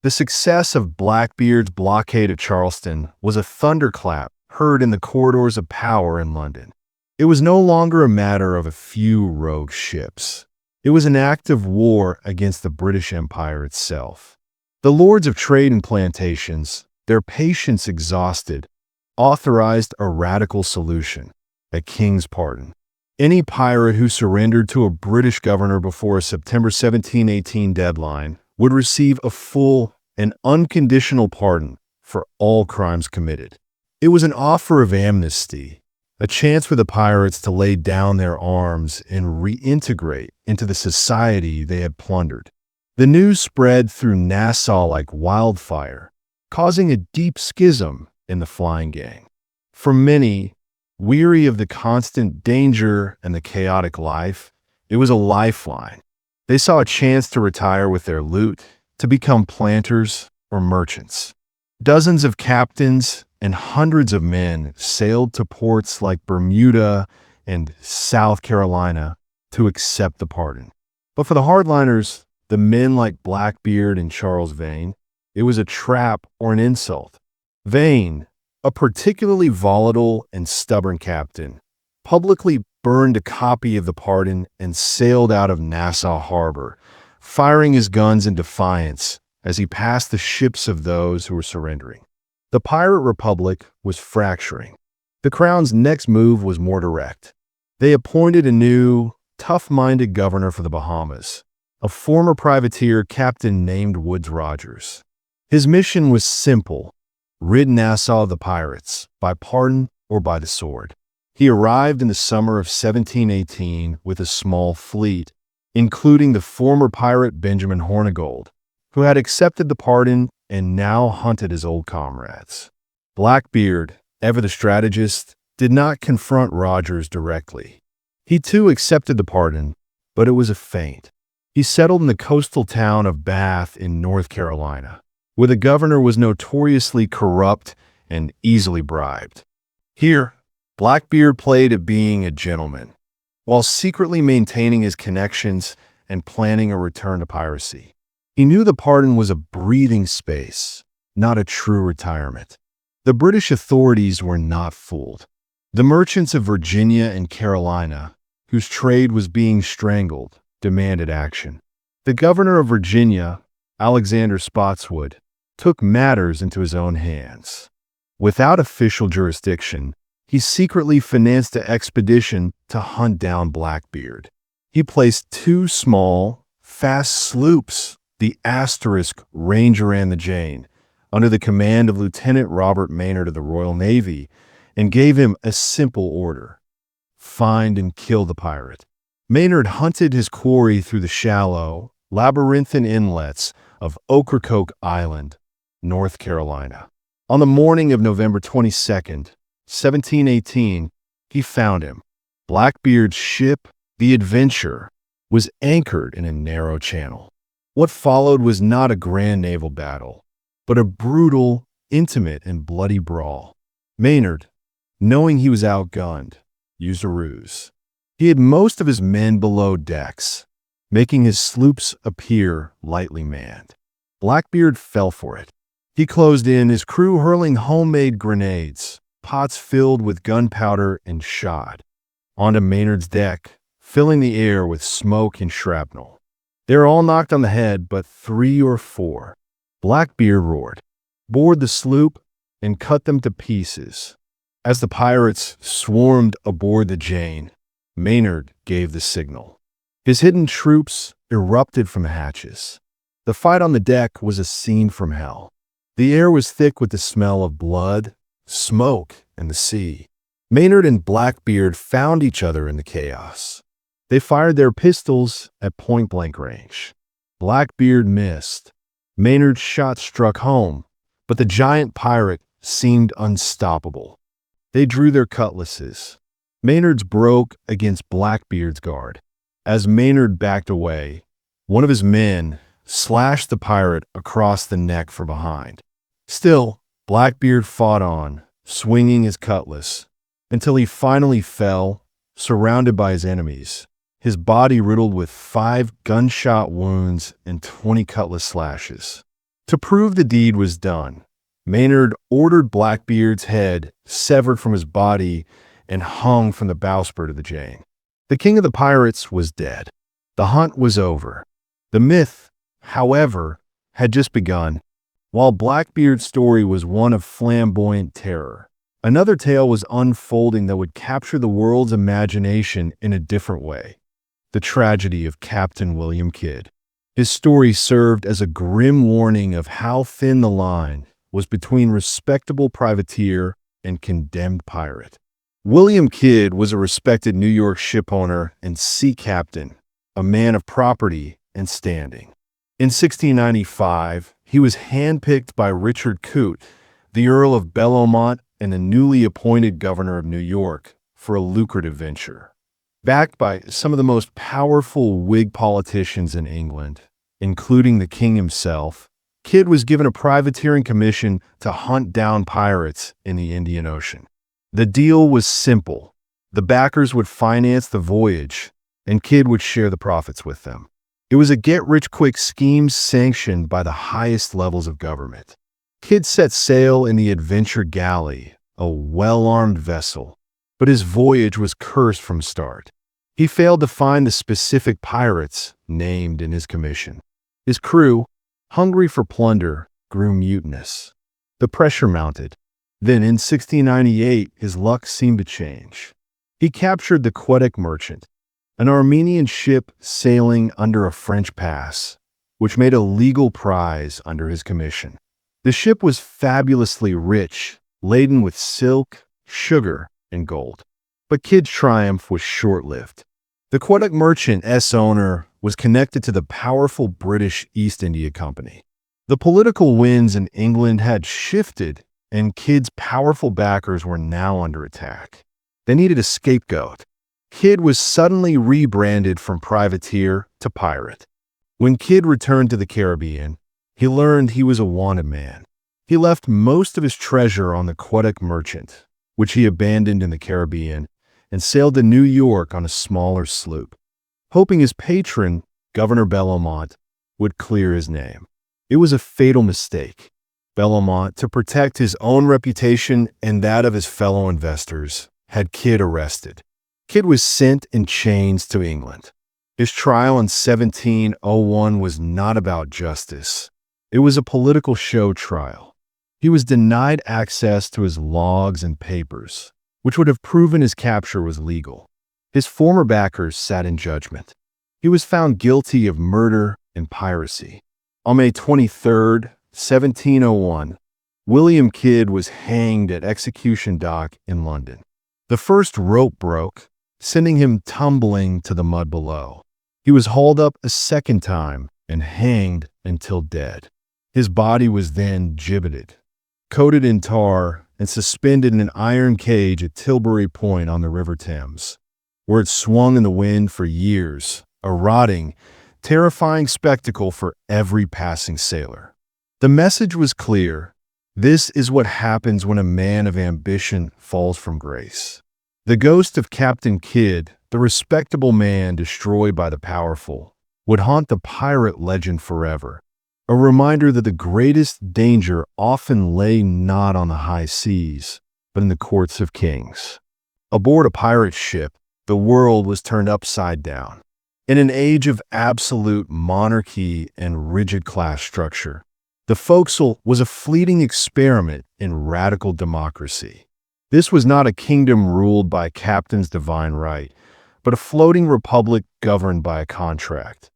The success of Blackbeard's blockade of Charleston was a thunderclap heard in the corridors of power in London. It was no longer a matter of a few rogue ships. It was an act of war against the British Empire itself. The lords of trade and plantations, their patience exhausted, authorized a radical solution: a king's pardon. Any pirate who surrendered to a British governor before a September 1718 deadline would receive a full and unconditional pardon for all crimes committed. It was an offer of amnesty, a chance for the pirates to lay down their arms and reintegrate into the society they had plundered. The news spread through Nassau like wildfire, causing a deep schism in the flying gang. For many, weary of the constant danger and the chaotic life, it was a lifeline. They saw a chance to retire with their loot, to become planters or merchants. Dozens of captains and hundreds of men sailed to ports like Bermuda and South Carolina to accept the pardon. But for the hardliners, the men like Blackbeard and Charles Vane, it was a trap or an insult. Vane, a particularly volatile and stubborn captain, publicly burned a copy of the pardon and sailed out of Nassau Harbor, firing his guns in defiance as he passed the ships of those who were surrendering. The pirate republic was fracturing. The Crown's next move was more direct. They appointed a new, tough-minded governor for the Bahamas, a former privateer captain named Woodes Rogers. His mission was simple: rid Nassau of the pirates, by pardon or by the sword. He arrived in the summer of 1718 with a small fleet, including the former pirate Benjamin Hornigold, who had accepted the pardon and now hunted his old comrades. Blackbeard, ever the strategist, did not confront Rogers directly. He too accepted the pardon, but it was a feint. He settled in the coastal town of Bath in North Carolina, where the governor was notoriously corrupt and easily bribed. Here, Blackbeard played at being a gentleman, while secretly maintaining his connections and planning a return to piracy. He knew the pardon was a breathing space, not a true retirement. The British authorities were not fooled. The merchants of Virginia and Carolina, whose trade was being strangled, demanded action. The governor of Virginia, Alexander Spotswood, took matters into his own hands. Without official jurisdiction, he secretly financed an expedition to hunt down Blackbeard. He placed two small, fast sloops, the Asterisk, Ranger, and the Jane, under the command of Lieutenant Robert Maynard of the Royal Navy, and gave him a simple order: find and kill the pirate. Maynard hunted his quarry through the shallow, labyrinthine inlets of Ocracoke Island, North Carolina. On the morning of November 22nd, 1718, he found him. Blackbeard's ship, the Adventure, was anchored in a narrow channel. What followed was not a grand naval battle, but a brutal, intimate, and bloody brawl. Maynard, knowing he was outgunned, used a ruse. He had most of his men below decks, making his sloops appear lightly manned. Blackbeard fell for it. He closed in, his crew hurling homemade grenades, pots filled with gunpowder and shot, onto Maynard's deck, filling the air with smoke and shrapnel. They were all knocked on the head, but 3 or 4. Blackbeard roared, boarded the sloop, and cut them to pieces. As the pirates swarmed aboard the Jane, Maynard gave the signal. His hidden troops erupted from the hatches. The fight on the deck was a scene from hell. The air was thick with the smell of blood, smoke, and the sea. Maynard and Blackbeard found each other in the chaos. They fired their pistols at point-blank range. Blackbeard missed. Maynard's shot struck home, but the giant pirate seemed unstoppable. They drew their cutlasses. Maynard's broke against Blackbeard's guard. As Maynard backed away, one of his men slashed the pirate across the neck from behind. Still, Blackbeard fought on, swinging his cutlass, until he finally fell, surrounded by his enemies, his body riddled with 5 gunshot wounds and 20 cutlass slashes. To prove the deed was done, Maynard ordered Blackbeard's head severed from his body and hung from the bowsprit of the Jane. The king of the pirates was dead. The hunt was over. The myth, however, had just begun. while Blackbeard's story was one of flamboyant terror. Another tale was unfolding that would capture the world's imagination in a different way: the tragedy of Captain William Kidd. His story served as a grim warning of how thin the line was between respectable privateer and condemned pirate. William Kidd was a respected New York shipowner and sea captain, a man of property and standing. In 1695, he was handpicked by Richard Coote, the Earl of Belmont and the newly appointed governor of New York, for a lucrative venture. Backed by some of the most powerful Whig politicians in England, including the king himself, Kidd was given a privateering commission to hunt down pirates in the Indian Ocean. The deal was simple. The backers would finance the voyage, and Kidd would share the profits with them. It was a get-rich-quick scheme sanctioned by the highest levels of government. Kidd set sail in the Adventure Galley, a well-armed vessel, but his voyage was cursed from start. He failed to find the specific pirates named in his commission. His crew, hungry for plunder, grew mutinous. The pressure mounted. Then, in 1698, his luck seemed to change. He captured the Quebec Merchant, an Armenian ship sailing under a French pass, which made a legal prize under his commission. The ship was fabulously rich, laden with silk, sugar, and gold. But Kidd's triumph was short-lived. The Quebec Merchant's owner was connected to the powerful British East India Company. The political winds in England had shifted, and Kidd's powerful backers were now under attack. They needed a scapegoat. Kidd was suddenly rebranded from privateer to pirate. When Kidd returned to the Caribbean, he learned he was a wanted man. He left most of his treasure on the Quebec Merchant, which he abandoned in the Caribbean, and sailed to New York on a smaller sloop, hoping his patron, Governor Belmont, would clear his name. It was a fatal mistake. Belmont, to protect his own reputation and that of his fellow investors, had Kidd arrested. Kidd was sent in chains to England. His trial in 1701 was not about justice. It was a political show trial. He was denied access to his logs and papers, which would have proven his capture was legal. His former backers sat in judgment. He was found guilty of murder and piracy. On May 23, 1701, William Kidd was hanged at Execution Dock in London. The first rope broke, sending him tumbling to the mud below. He was hauled up a second time and hanged until dead. His body was then gibbeted, coated in tar, and suspended in an iron cage at Tilbury Point on the River Thames, where it swung in the wind for years, a rotting, terrifying spectacle for every passing sailor. The message was clear. This is what happens when a man of ambition falls from grace. The ghost of Captain Kidd, the respectable man destroyed by the powerful, would haunt the pirate legend forever, a reminder that the greatest danger often lay not on the high seas, but in the courts of kings. Aboard a pirate ship, the world was turned upside down. In an age of absolute monarchy and rigid class structure, the forecastle was a fleeting experiment in radical democracy. This was not a kingdom ruled by a captain's divine right, but a floating republic governed by a contract,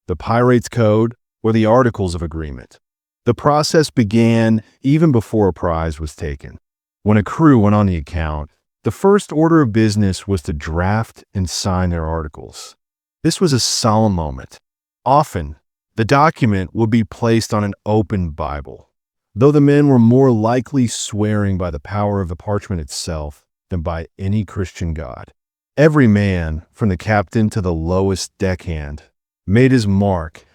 the Pirates' Code, or the Articles of Agreement. The process began even before a prize was taken. When a crew went on the account, the first order of business was to draft and sign their articles. This was a solemn moment. Often, the document would be placed on an open Bible, though the men were more likely swearing by the power of the parchment itself than by any Christian God. Every man, from the captain to the lowest deckhand, made his mark,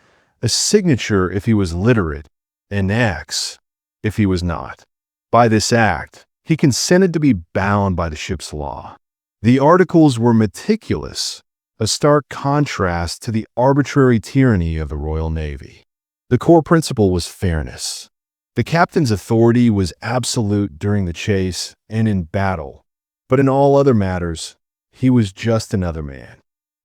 a signature if he was literate, an X if he was not. By this act, he consented to be bound by the ship's law. The articles were meticulous, a stark contrast to the arbitrary tyranny of the Royal Navy. The core principle was fairness. The captain's authority was absolute during the chase and in battle, but in all other matters, he was just another man.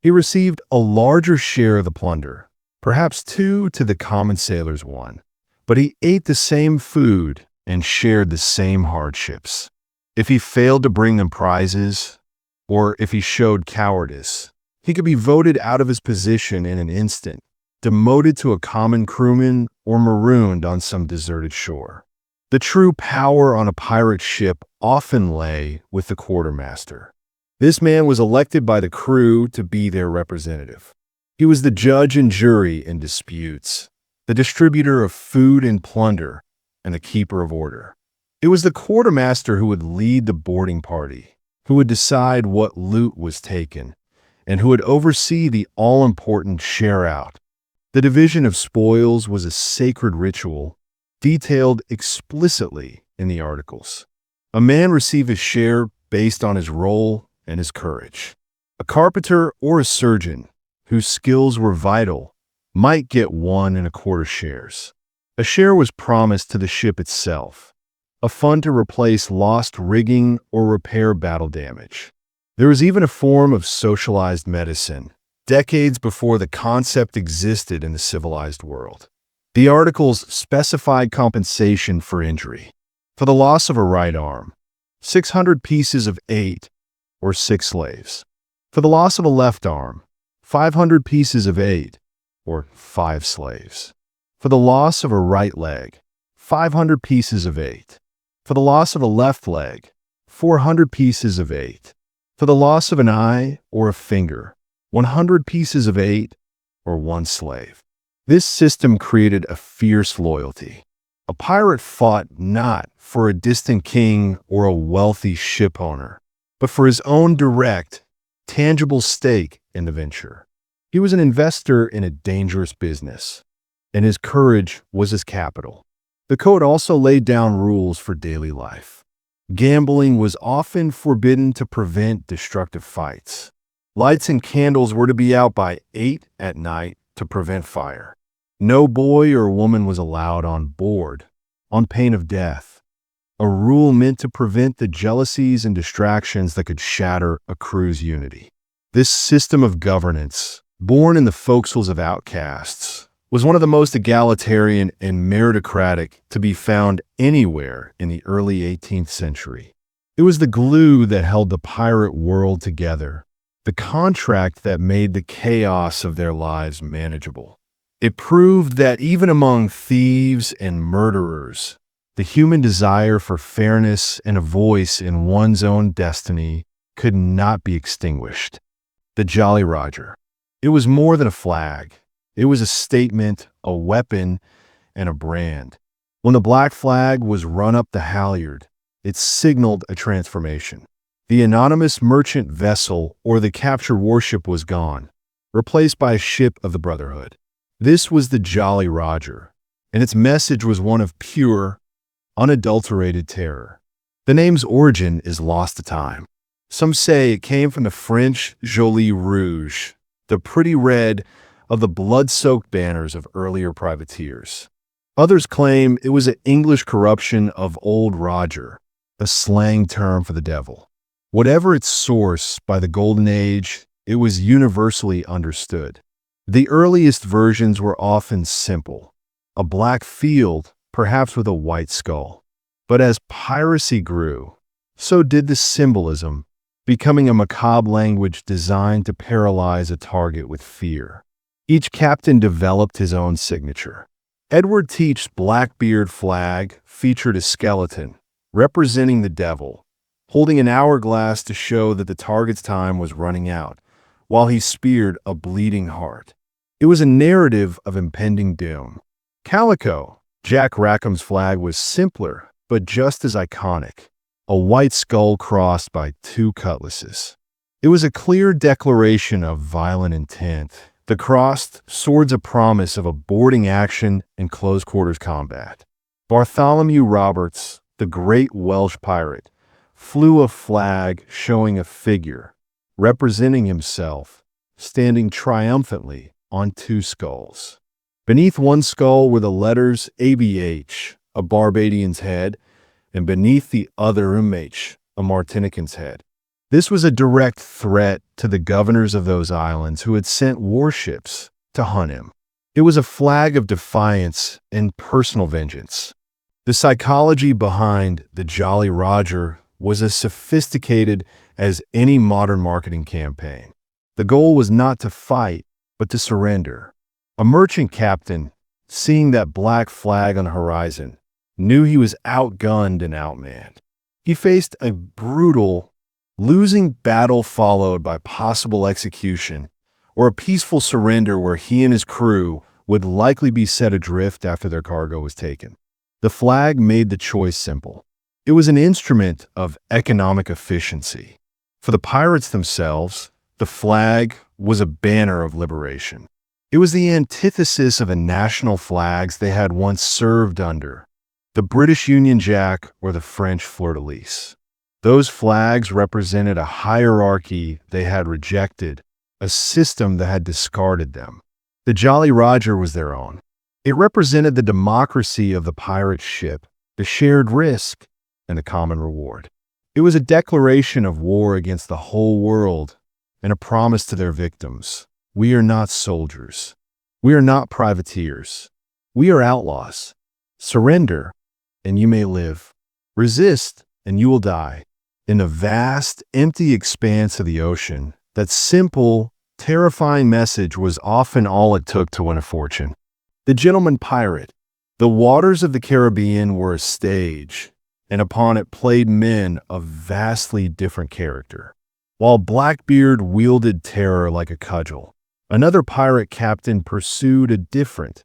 He received a larger share of the plunder, perhaps two to the common sailor's one, but he ate the same food and shared the same hardships. If he failed to bring them prizes, or if he showed cowardice, he could be voted out of his position in an instant, demoted to a common crewman, or marooned on some deserted shore. The true power on a pirate ship often lay with the quartermaster. This man was elected by the crew to be their representative. He was the judge and jury in disputes, the distributor of food and plunder, and the keeper of order. It was the quartermaster who would lead the boarding party, who would decide what loot was taken, and who would oversee the all-important share-out. The division of spoils was a sacred ritual, detailed explicitly in the articles. A man received his share based on his role and his courage. A carpenter or a surgeon, whose skills were vital, might get 1.25 shares. A share was promised to the ship itself, a fund to replace lost rigging or repair battle damage. There was even a form of socialized medicine, decades before the concept existed in the civilized world. The articles specified compensation for injury. For the loss of a right arm, 600 pieces of 8 or 6 slaves. For the loss of a left arm, 500 pieces of 8 or 5 slaves. For the loss of a right leg, 500 pieces of 8. For the loss of a left leg, 400 pieces of 8. For the loss of an eye or a finger, 100 pieces of 8 or 1 slave. This system created a fierce loyalty. A pirate fought not for a distant king or a wealthy ship owner, but for his own direct, tangible stake in the venture. He was an investor in a dangerous business, and his courage was his capital. The code also laid down rules for daily life. Gambling was often forbidden to prevent destructive fights. Lights and candles were to be out by 8 at night to prevent fire. No boy or woman was allowed on board, on pain of death. A rule meant to prevent the jealousies and distractions that could shatter a crew's unity. This system of governance, born in the forecastles of outcasts, was one of the most egalitarian and meritocratic to be found anywhere in the early 18th century. It was the glue that held the pirate world together, the contract that made the chaos of their lives manageable. It proved that even among thieves and murderers, the human desire for fairness and a voice in one's own destiny could not be extinguished. The Jolly Roger. It was more than a flag. It was a statement, a weapon, and a brand. When the black flag was run up the halyard, it signaled a transformation. The anonymous merchant vessel or the captured warship was gone, replaced by a ship of the Brotherhood. This was the Jolly Roger, and its message was one of pure, unadulterated terror. The name's origin is lost to time. Some say it came from the French Jolie Rouge, the pretty red of the blood-soaked banners of earlier privateers. Others claim it was an English corruption of Old Roger, a slang term for the devil. Whatever its source, by the Golden Age, it was universally understood. The earliest versions were often simple, a black field, perhaps with a white skull. But as piracy grew, so did the symbolism, becoming a macabre language designed to paralyze a target with fear. Each captain developed his own signature. Edward Teach's Blackbeard flag featured a skeleton, representing the devil, holding an hourglass to show that the target's time was running out, while he speared a bleeding heart. It was a narrative of impending doom. Calico, Jack Rackham's flag, was simpler, but just as iconic, a white skull crossed by 2 cutlasses. It was a clear declaration of violent intent. The crossed sword's a promise of a boarding action and close-quarters combat. Bartholomew Roberts, the great Welsh pirate, flew a flag showing a figure, representing himself, standing triumphantly on 2 skulls. Beneath one skull were the letters ABH, a Barbadian's head, and beneath the other MH, a Martinican's head. This was a direct threat to the governors of those islands who had sent warships to hunt him. It was a flag of defiance and personal vengeance. The psychology behind the Jolly Roger was as sophisticated as any modern marketing campaign. The goal was not to fight, but to surrender. A merchant captain, seeing that black flag on the horizon, knew he was outgunned and outmanned. He faced a brutal, losing battle followed by possible execution, or a peaceful surrender where he and his crew would likely be set adrift after their cargo was taken. The flag made the choice simple. It was an instrument of economic efficiency. For the pirates themselves, the flag was a banner of liberation. It was the antithesis of the national flags they had once served under, the British Union Jack or the French fleur-de-lis. Those flags represented a hierarchy they had rejected, a system that had discarded them. The Jolly Roger was their own. It represented the democracy of the pirate ship, the shared risk, and the common reward. It was a declaration of war against the whole world and a promise to their victims. We are not soldiers. We are not privateers. We are outlaws. Surrender, and you may live. Resist, and you will die. In the vast, empty expanse of the ocean, that simple, terrifying message was often all it took to win a fortune. The gentleman pirate. The waters of the Caribbean were a stage, and upon it played men of vastly different character. While Blackbeard wielded terror like a cudgel, another pirate captain pursued a different,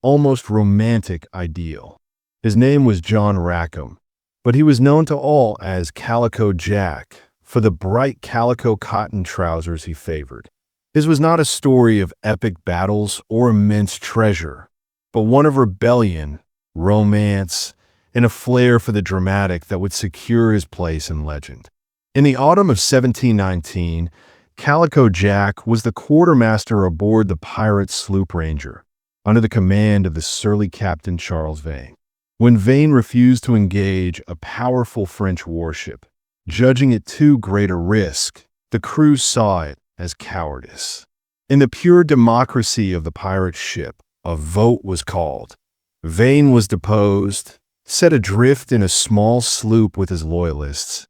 almost romantic ideal. His name was John Rackham, but he was known to all as Calico Jack for the bright calico cotton trousers he favored. His was not a story of epic battles or immense treasure, but one of rebellion, romance, and a flair for the dramatic that would secure his place in legend. In the autumn of 1719, Calico Jack was the quartermaster aboard the pirate sloop Ranger, under the command of the surly Captain Charles Vane. When Vane refused to engage a powerful French warship, judging it too great a risk, the crew saw it as cowardice. In the pure democracy of the pirate ship, a vote was called. Vane was deposed, set adrift in a small sloop with his loyalists,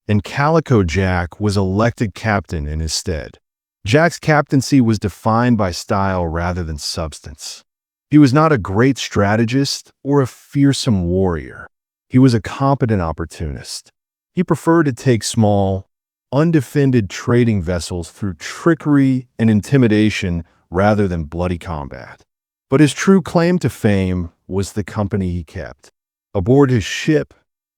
and Calico Jack was elected captain in his stead. Jack's captaincy was defined by style rather than substance. He was not a great strategist or a fearsome warrior. He was a competent opportunist. He preferred to take small, undefended trading vessels through trickery and intimidation rather than bloody combat. But his true claim to fame was the company he kept. Aboard his ship,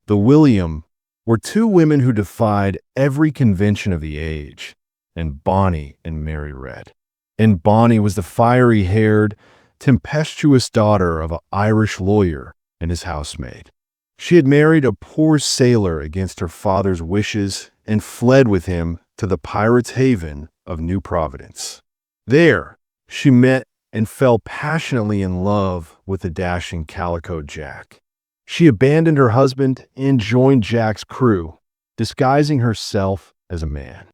the William, were two women who defied every convention of the age, and Bonnie and Mary Red. And Bonnie was the fiery-haired, tempestuous daughter of an Irish lawyer and his housemaid. She had married a poor sailor against her father's wishes and fled with him to the pirates' haven of New Providence. There, she met and fell passionately in love with the dashing Calico Jack. She abandoned her husband and joined Jack's crew, disguising herself as a man.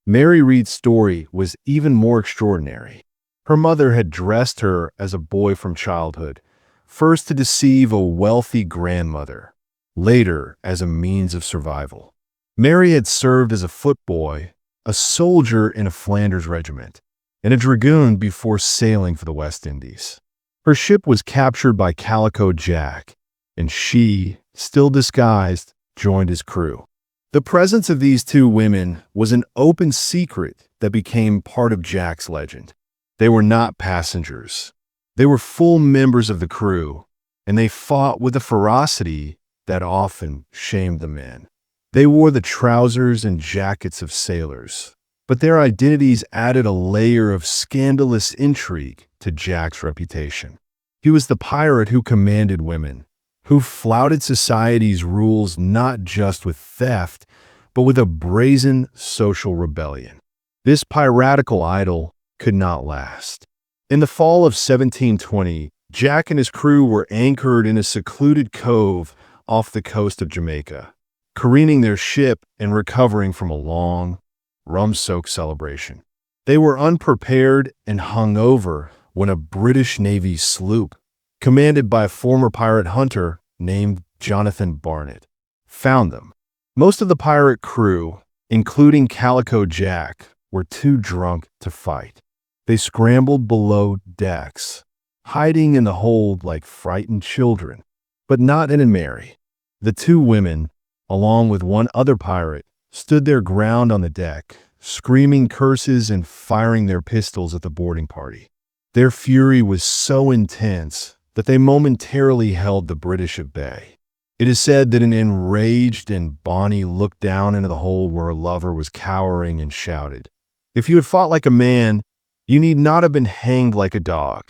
Mary Reed's story was even more extraordinary. Her mother had dressed her as a boy from childhood, first to deceive a wealthy grandmother, later as a means of survival. Mary had served as a footboy, a soldier in a Flanders regiment, and a dragoon before sailing for the West Indies. Her ship was captured by Calico Jack, and she, still disguised, joined his crew. The presence of these two women was an open secret that became part of Jack's legend. They were not passengers. They were full members of the crew, and they fought with a ferocity that often shamed the men. They wore the trousers and jackets of sailors, but their identities added a layer of scandalous intrigue to Jack's reputation. He was the pirate who commanded women, who flouted society's rules not just with theft, but with a brazen social rebellion. This piratical idol could not last. In the fall of 1720, Jack and his crew were anchored in a secluded cove off the coast of Jamaica, careening their ship and recovering from a long, rum-soaked celebration. They were unprepared and hungover when a British Navy sloop, commanded by a former pirate hunter named Jonathan Barnett, found them. Most of the pirate crew, including Calico Jack, were too drunk to fight. They scrambled below decks, hiding in the hold like frightened children, but not in a merry. The two women, along with one other pirate, stood their ground on the deck, screaming curses and firing their pistols at the boarding party. Their fury was so intense that they momentarily held the British at bay. It is said that an enraged and Bonnie looked down into the hole where a lover was cowering and shouted, "If you had fought like a man, you need not have been hanged like a dog."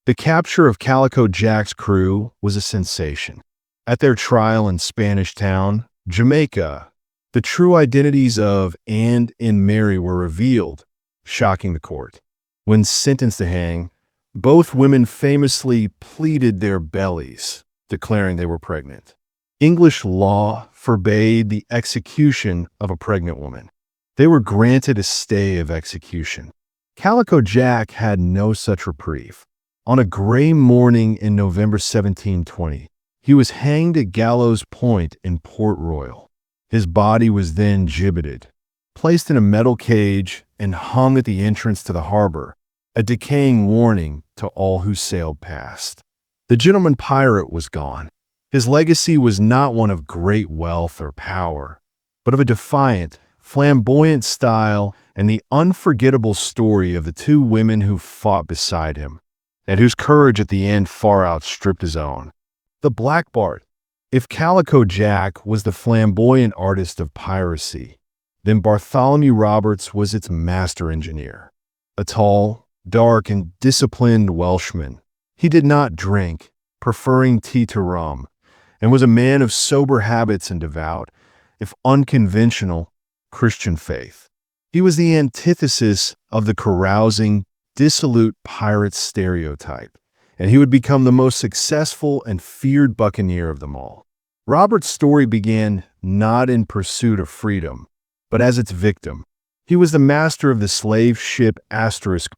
The capture of Calico Jack's crew was a sensation. At their trial in Spanish Town, Jamaica, the true identities of Anne and Mary were revealed, shocking the court. When sentenced to hang, both women famously pleaded their bellies, declaring they were pregnant. English law forbade the execution of a pregnant woman. They were granted a stay of execution. Calico Jack had no such reprieve. On a gray morning in November 1720, he was hanged at Gallows Point in Port Royal. His body was then gibbeted, placed in a metal cage, and hung at the entrance to the harbor, a decaying warning to all who sailed past. The gentleman pirate was gone. His legacy was not one of great wealth or power, but of a defiant, flamboyant style and the unforgettable story of the two women who fought beside him, and whose courage at the end far outstripped his own. The Black Bart. If Calico Jack was the flamboyant artist of piracy, then Bartholomew Roberts was its master engineer. A tall, dark, and disciplined Welshman, he did not drink, preferring tea to rum, and was a man of sober habits and devout, if unconventional, Christian faith. He was the antithesis of the carousing, dissolute pirate stereotype, and he would become the most successful and feared buccaneer of them all. Robert's story began not in pursuit of freedom, but as its victim. He was the master of the slave ship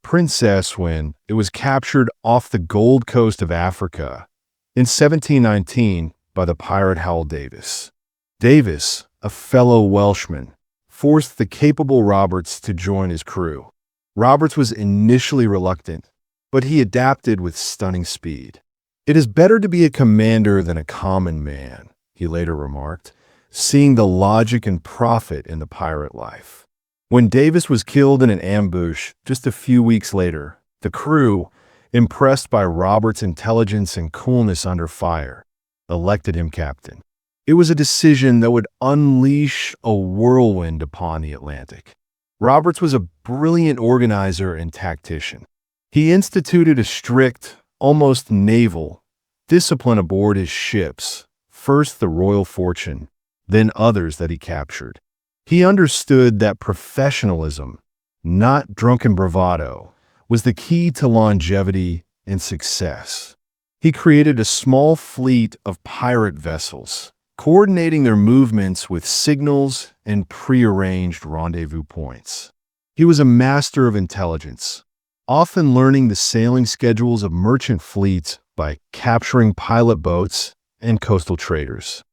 Princess when it was captured off the Gold Coast of Africa in 1719 by the pirate Howell Davis. Davis, a fellow Welshman, forced the capable Roberts to join his crew. Roberts was initially reluctant, but he adapted with stunning speed. "It is better to be a commander than a common man," he later remarked, seeing the logic and profit in the pirate life. When Davis was killed in an ambush just a few weeks later, the crew, impressed by Roberts' intelligence and coolness under fire, elected him captain. It was a decision that would unleash a whirlwind upon the Atlantic. Roberts was a brilliant organizer and tactician. He instituted a strict, almost naval, discipline aboard his ships, first the Royal Fortune, then others that he captured. He understood that professionalism, not drunken bravado, was the key to longevity and success. He created a small fleet of pirate vessels, coordinating their movements with signals and prearranged rendezvous points. He was a master of intelligence, often learning the sailing schedules of merchant fleets by capturing pilot boats and coastal traders.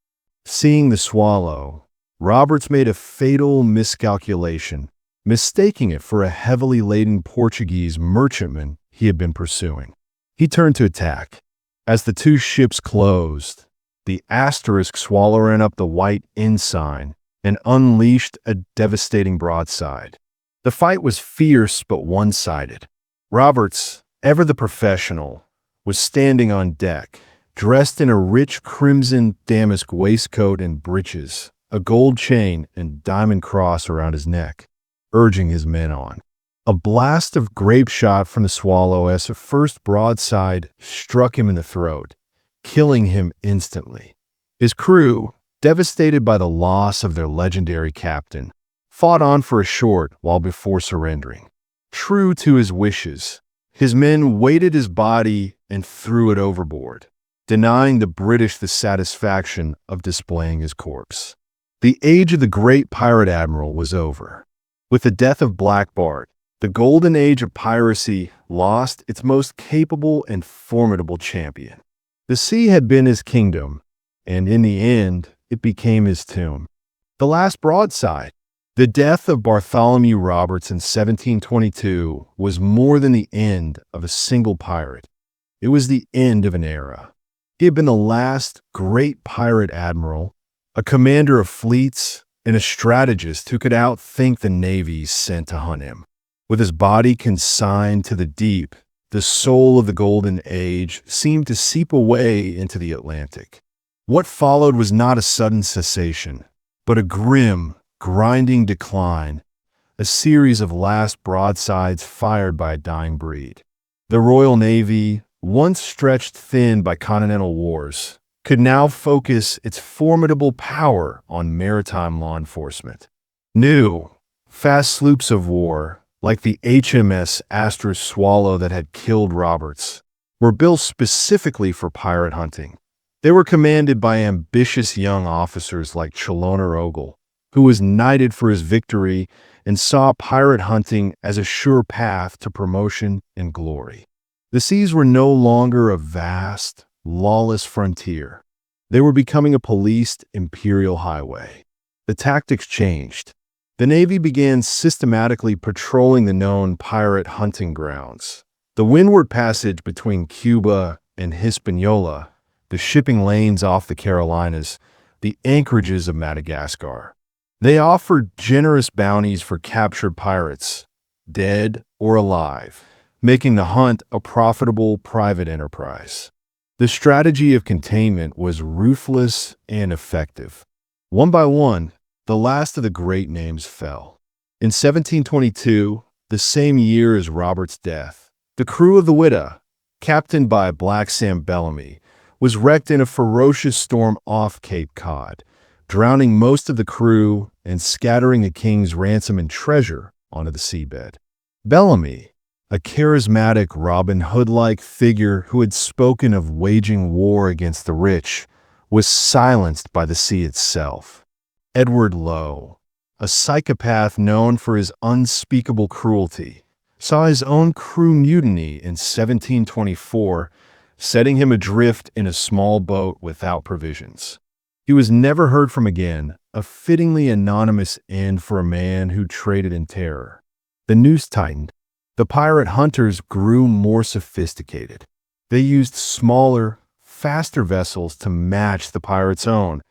Seeing the Swallow, Roberts made a fatal miscalculation, mistaking it for a heavily laden Portuguese merchantman he had been pursuing. He turned to attack. As the two ships closed, the Swallow ran up the white ensign and unleashed a devastating broadside. The fight was fierce but one-sided. Roberts, ever the professional, was standing on deck, dressed in a rich crimson damask waistcoat and breeches, a gold chain and diamond cross around his neck, urging his men on. A blast of grape shot from the Swallow as the first broadside struck him in the throat, killing him instantly. His crew, devastated by the loss of their legendary captain, fought on for a short while before surrendering. True to his wishes, his men weighted his body and threw it overboard, denying the British the satisfaction of displaying his corpse. The age of the great pirate admiral was over. With the death of Black Bart, The golden age of piracy lost its most capable and formidable champion. The sea had been his kingdom, and in the end, it became his tomb. The last broadside. The death of Bartholomew Roberts in 1722 was more than the end of a single pirate. It was the end of an era. He had been the last great pirate admiral, a commander of fleets, and a strategist who could outthink the navies sent to hunt him. With his body consigned to the deep, the soul of the Golden Age seemed to seep away into the Atlantic. What followed was not a sudden cessation, but a grim, grinding decline, a series of last broadsides fired by a dying breed. The Royal Navy, once stretched thin by continental wars, could now focus its formidable power on maritime law enforcement. New, fast sloops of war, like the HMS Astra Swallow that had killed Roberts, were built specifically for pirate hunting. They were commanded by ambitious young officers like Challoner Ogle, who was knighted for his victory and saw pirate hunting as a sure path to promotion and glory. The seas were no longer a vast, lawless frontier. They were becoming a policed imperial highway. The tactics changed. The Navy began systematically patrolling the known pirate hunting grounds. The windward passage between Cuba and Hispaniola, the shipping lanes off the Carolinas, the anchorages of Madagascar. They offered generous bounties for captured pirates, dead or alive, making the hunt a profitable private enterprise. The strategy of containment was ruthless and effective. One by one, the last of the great names fell. In 1722, the same year as Robert's death, the crew of the Whydah, captained by Black Sam Bellamy, was wrecked in a ferocious storm off Cape Cod, drowning most of the crew and scattering the king's ransom and treasure onto the seabed. Bellamy, a charismatic Robin Hood-like figure who had spoken of waging war against the rich, was silenced by the sea itself. Edward Lowe, a psychopath known for his unspeakable cruelty, saw his own crew mutiny in 1724, setting him adrift in a small boat without provisions. He was never heard from again, a fittingly anonymous end for a man who traded in terror. The noose tightened. The pirate hunters grew more sophisticated. They used smaller, faster vessels to match the pirates' own,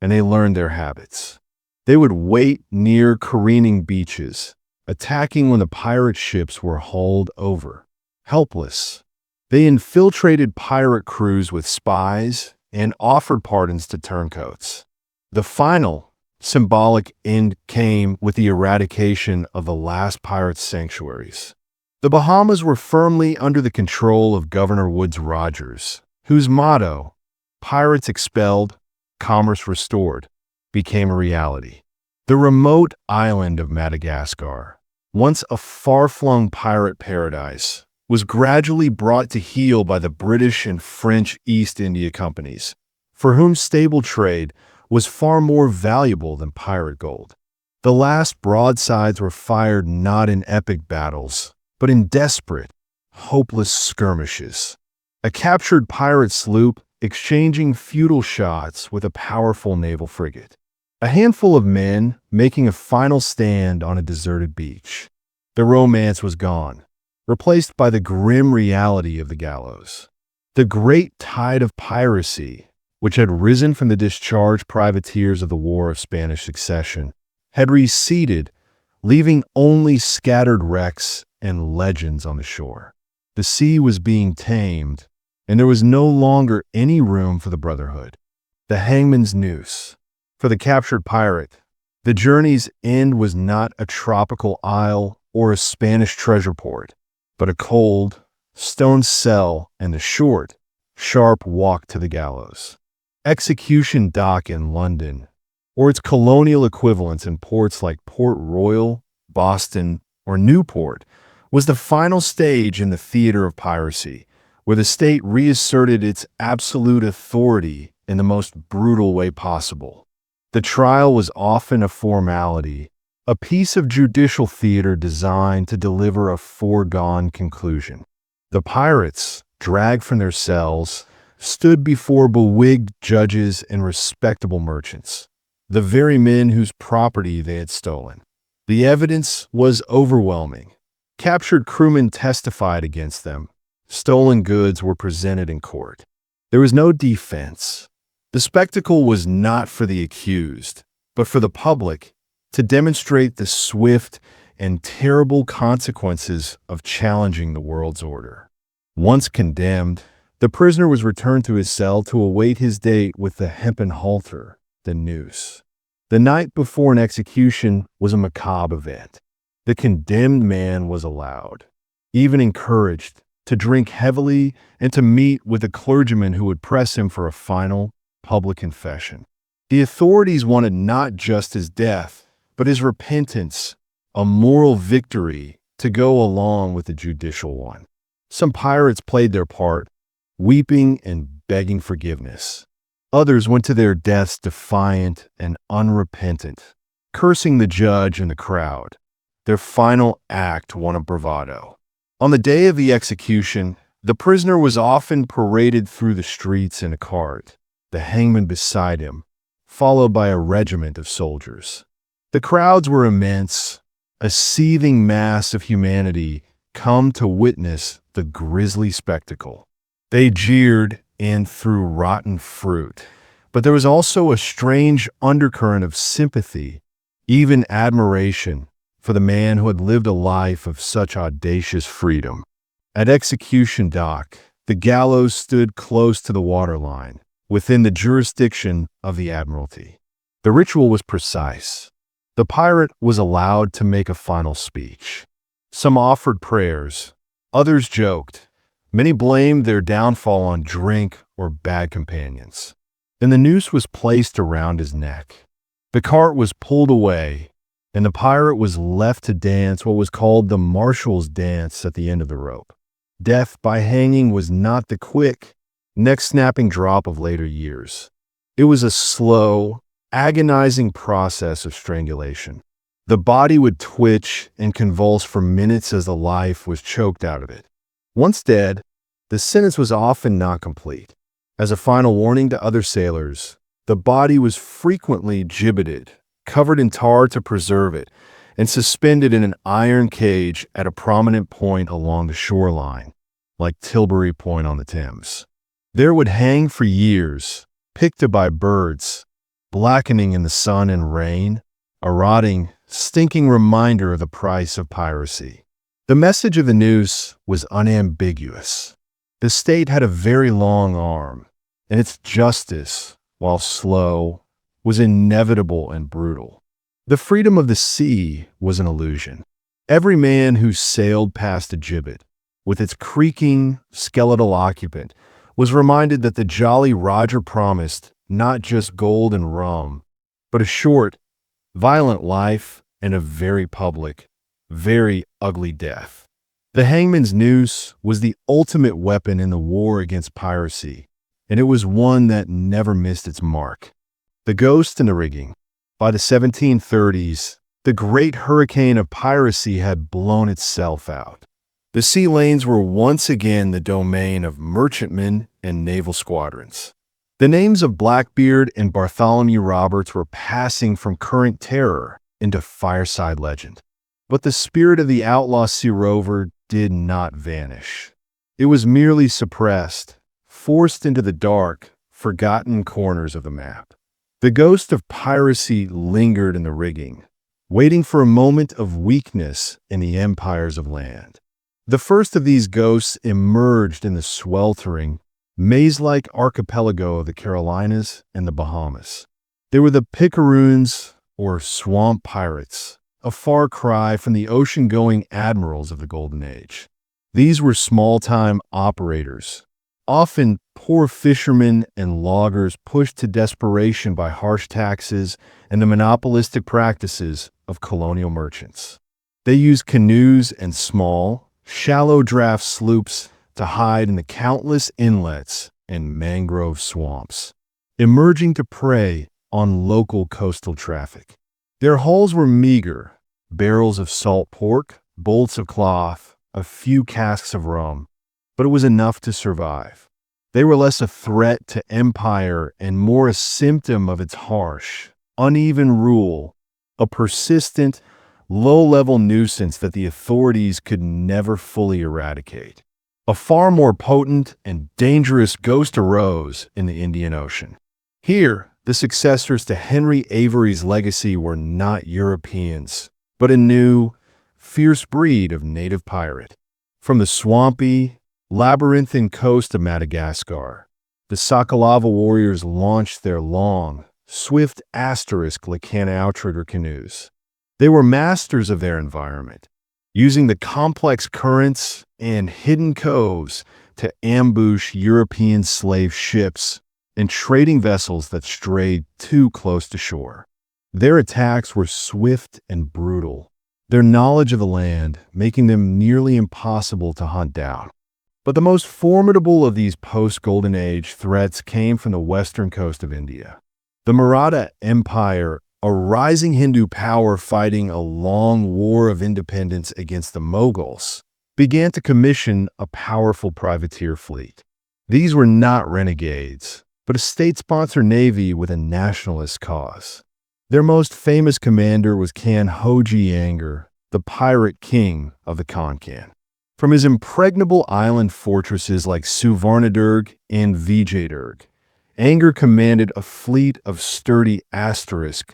and they learned their habits. They would wait near careening beaches, attacking when the pirate ships were hauled over. Helpless, they infiltrated pirate crews with spies and offered pardons to turncoats. The final, symbolic end came with the eradication of the last pirate sanctuaries. The Bahamas were firmly under the control of Governor Woodes Rogers, whose motto, "Pirates expelled, commerce restored," became a reality. The remote island of Madagascar, once a far-flung pirate paradise, was gradually brought to heel by the British and French East India Companies, for whom stable trade was far more valuable than pirate gold. The last broadsides were fired not in epic battles, but in desperate, hopeless skirmishes. A captured pirate sloop exchanging futile shots with a powerful naval frigate. A handful of men making a final stand on a deserted beach. The romance was gone, replaced by the grim reality of the gallows. The great tide of piracy, which had risen from the discharged privateers of the War of Spanish Succession, had receded, leaving only scattered wrecks and legends on the shore. The sea was being tamed, and there was no longer any room for the brotherhood. The hangman's noose. For the captured pirate, the journey's end was not a tropical isle or a Spanish treasure port, but a cold, stone cell and a short, sharp walk to the gallows. Execution Dock in London, or its colonial equivalents in ports like Port Royal, Boston, or Newport, was the final stage in the theater of piracy, where the state reasserted its absolute authority in the most brutal way possible. The trial was often a formality, a piece of judicial theater designed to deliver a foregone conclusion. The pirates, dragged from their cells, stood before bewigged judges and respectable merchants, the very men whose property they had stolen. The evidence was overwhelming. Captured crewmen testified against them. Stolen goods were presented in court. There was no defense. The spectacle was not for the accused, but for the public, to demonstrate the swift and terrible consequences of challenging the world's order. Once condemned, the prisoner was returned to his cell to await his date with the hempen halter, the noose. The night before an execution was a macabre event. The condemned man was allowed, even encouraged, to drink heavily and to meet with a clergyman who would press him for a final public confession. The authorities wanted not just his death, but his repentance, a moral victory to go along with the judicial one. Some pirates played their part, weeping and begging forgiveness. Others went to their deaths defiant and unrepentant, cursing the judge and the crowd. Their final act one of bravado. On the day of the execution, the prisoner was often paraded through the streets in a cart, the hangman beside him, followed by a regiment of soldiers. The crowds were immense, a seething mass of humanity come to witness the grisly spectacle. They jeered and threw rotten fruit, but there was also a strange undercurrent of sympathy, even admiration, for the man who had lived a life of such audacious freedom. At execution dock, the gallows stood close to the waterline, within the jurisdiction of the Admiralty. The ritual was precise. The pirate was allowed to make a final speech. Some offered prayers, others joked. Many blamed their downfall on drink or bad companions. Then the noose was placed around his neck. The cart was pulled away, and the pirate was left to dance what was called the marshal's dance at the end of the rope. Death by hanging was not the quick, neck-snapping drop of later years. It was a slow, agonizing process of strangulation. The body would twitch and convulse for minutes as the life was choked out of it. Once dead, the sentence was often not complete. As a final warning to other sailors, the body was frequently gibbeted, covered in tar to preserve it, and suspended in an iron cage at a prominent point along the shoreline, like Tilbury Point on the Thames. There it would hang for years, picked by birds, blackening in the sun and rain, a rotting, stinking reminder of the price of piracy. The message of the noose was unambiguous. The state had a very long arm, and its justice, while slow, was inevitable and brutal. The freedom of the sea was an illusion. Every man who sailed past a gibbet, with its creaking, skeletal occupant, was reminded that the Jolly Roger promised not just gold and rum, but a short, violent life and a very public, very ugly death. The hangman's noose was the ultimate weapon in the war against piracy, and it was one that never missed its mark. The ghost in the rigging. By the 1730s, the great hurricane of piracy had blown itself out. The sea lanes were once again the domain of merchantmen and naval squadrons. The names of Blackbeard and Bartholomew Roberts were passing from current terror into fireside legend. But the spirit of the outlaw sea rover did not vanish. It was merely suppressed, forced into the dark, forgotten corners of the map. The ghost of piracy lingered in the rigging, waiting for a moment of weakness in the empires of land. The first of these ghosts emerged in the sweltering, maze-like archipelago of the Carolinas and the Bahamas. They were the picaroons, or swamp pirates, a far cry from the ocean-going admirals of the Golden Age. These were small-time operators, often poor fishermen and loggers pushed to desperation by harsh taxes and the monopolistic practices of colonial merchants. They used canoes and small, shallow draft sloops to hide in the countless inlets and mangrove swamps, emerging to prey on local coastal traffic. Their hulls were meager, barrels of salt pork, bolts of cloth, a few casks of rum, but it was enough to survive. They were less a threat to empire and more a symptom of its harsh, uneven rule, a persistent, low-level nuisance that the authorities could never fully eradicate. A far more potent and dangerous ghost arose in the Indian Ocean. Here, the successors to Henry Avery's legacy were not Europeans, but a new, fierce breed of native pirate. From the swampy, labyrinthine coast of Madagascar, the Sakalava warriors launched their long, swift *lacana outrigger canoes. They were masters of their environment, using the complex currents and hidden coves to ambush European slave ships and trading vessels that strayed too close to shore. Their attacks were swift and brutal, their knowledge of the land making them nearly impossible to hunt down. But the most formidable of these post-Golden Age threats came from the western coast of India. The Maratha Empire, a rising Hindu power fighting a long war of independence against the Mughals, began to commission a powerful privateer fleet. These were not renegades, but a state-sponsored navy with a nationalist cause. Their most famous commander was Kanhoji Anger, the pirate king of the Konkan. From his impregnable island fortresses like Suvarnadurg and Vijayadurg, Anger commanded a fleet of sturdy Gurubsand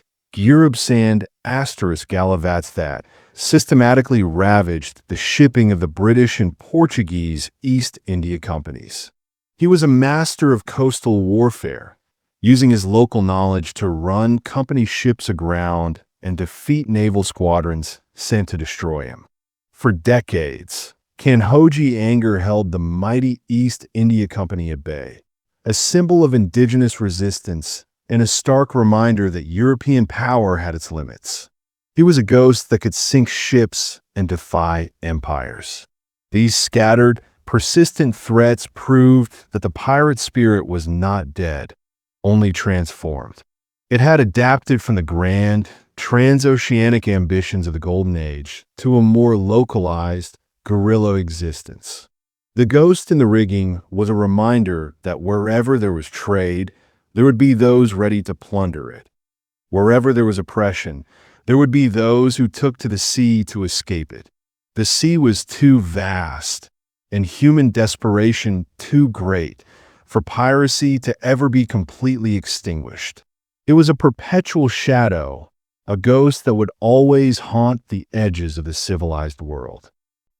Galavats that systematically ravaged the shipping of the British and Portuguese East India companies. He was a master of coastal warfare, using his local knowledge to run company ships aground and defeat naval squadrons sent to destroy him. For decades, Kanhoji Anger held the mighty East India Company at bay, a symbol of indigenous resistance and a stark reminder that European power had its limits. He was a ghost that could sink ships and defy empires. These scattered, persistent threats proved that the pirate spirit was not dead, only transformed. It had adapted from the grand, transoceanic ambitions of the Golden Age to a more localized, guerrilla existence. The ghost in the rigging was a reminder that wherever there was trade, there would be those ready to plunder it. Wherever there was oppression, there would be those who took to the sea to escape it. The sea was too vast, and human desperation too great, for piracy to ever be completely extinguished. It was a perpetual shadow, a ghost that would always haunt the edges of the civilized world.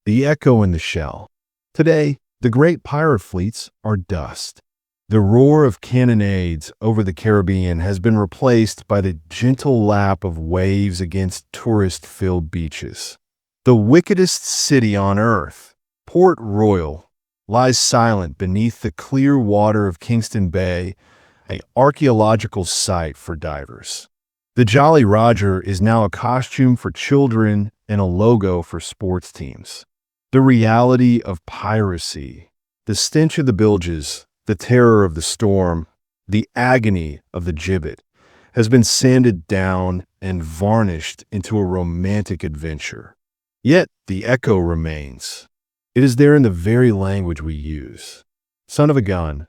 The echo in the shell. Today, the great pirate fleets are dust. The roar of cannonades over the Caribbean has been replaced by the gentle lap of waves against tourist-filled beaches. The wickedest city on earth, Port Royal, lies silent beneath the clear water of Kingston Bay, an archaeological site for divers. The Jolly Roger is now a costume for children and a logo for sports teams. The reality of piracy, the stench of the bilges, the terror of the storm, the agony of the gibbet, has been sanded down and varnished into a romantic adventure. Yet the echo remains. It is there in the very language we use. Son of a gun,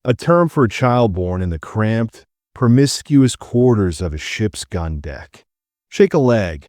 a term for a child born in the cramped, promiscuous quarters of a ship's gun deck. Shake a leg,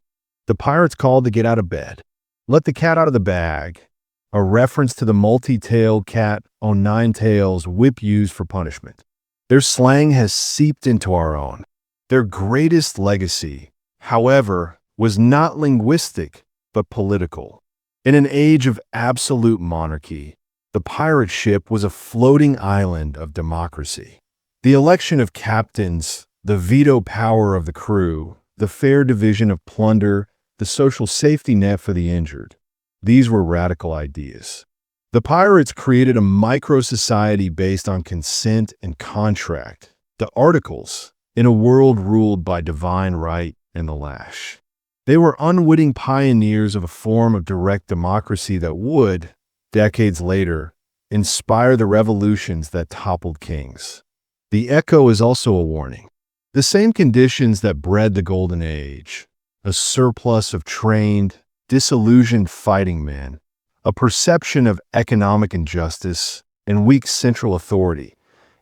the pirate's called to get out of bed. Let the cat out of the bag, a reference to the multi-tailed cat on nine tails whip used for punishment. Their slang has seeped into our own. Their greatest legacy, however, was not linguistic, but political. In an age of absolute monarchy, the pirate ship was a floating island of democracy. The election of captains, the veto power of the crew, the fair division of plunder, the social safety net for the injured. These were radical ideas. The pirates created a micro-society based on consent and contract, the Articles, in a world ruled by divine right and the lash. They were unwitting pioneers of a form of direct democracy that would, decades later, inspire the revolutions that toppled kings. The echo is also a warning. The same conditions that bred the Golden Age, a surplus of trained, disillusioned fighting men, a perception of economic injustice, and weak central authority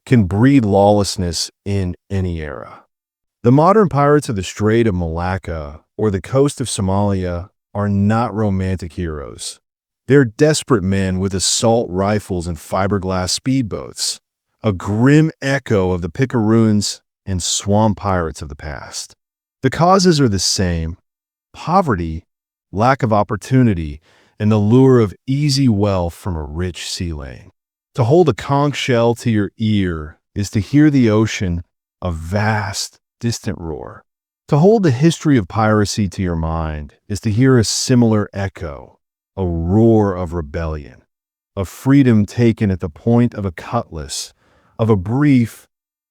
can breed lawlessness in any era. The modern pirates of the Strait of Malacca or the coast of Somalia are not romantic heroes. They're desperate men with assault rifles and fiberglass speedboats, a grim echo of the picaroons and swamp pirates of the past. The causes are the same: poverty, lack of opportunity, and the lure of easy wealth from a rich sea lane. To hold a conch shell to your ear is to hear the ocean, a vast, distant roar. To hold the history of piracy to your mind is to hear a similar echo, a roar of rebellion, of freedom taken at the point of a cutlass, of a brief,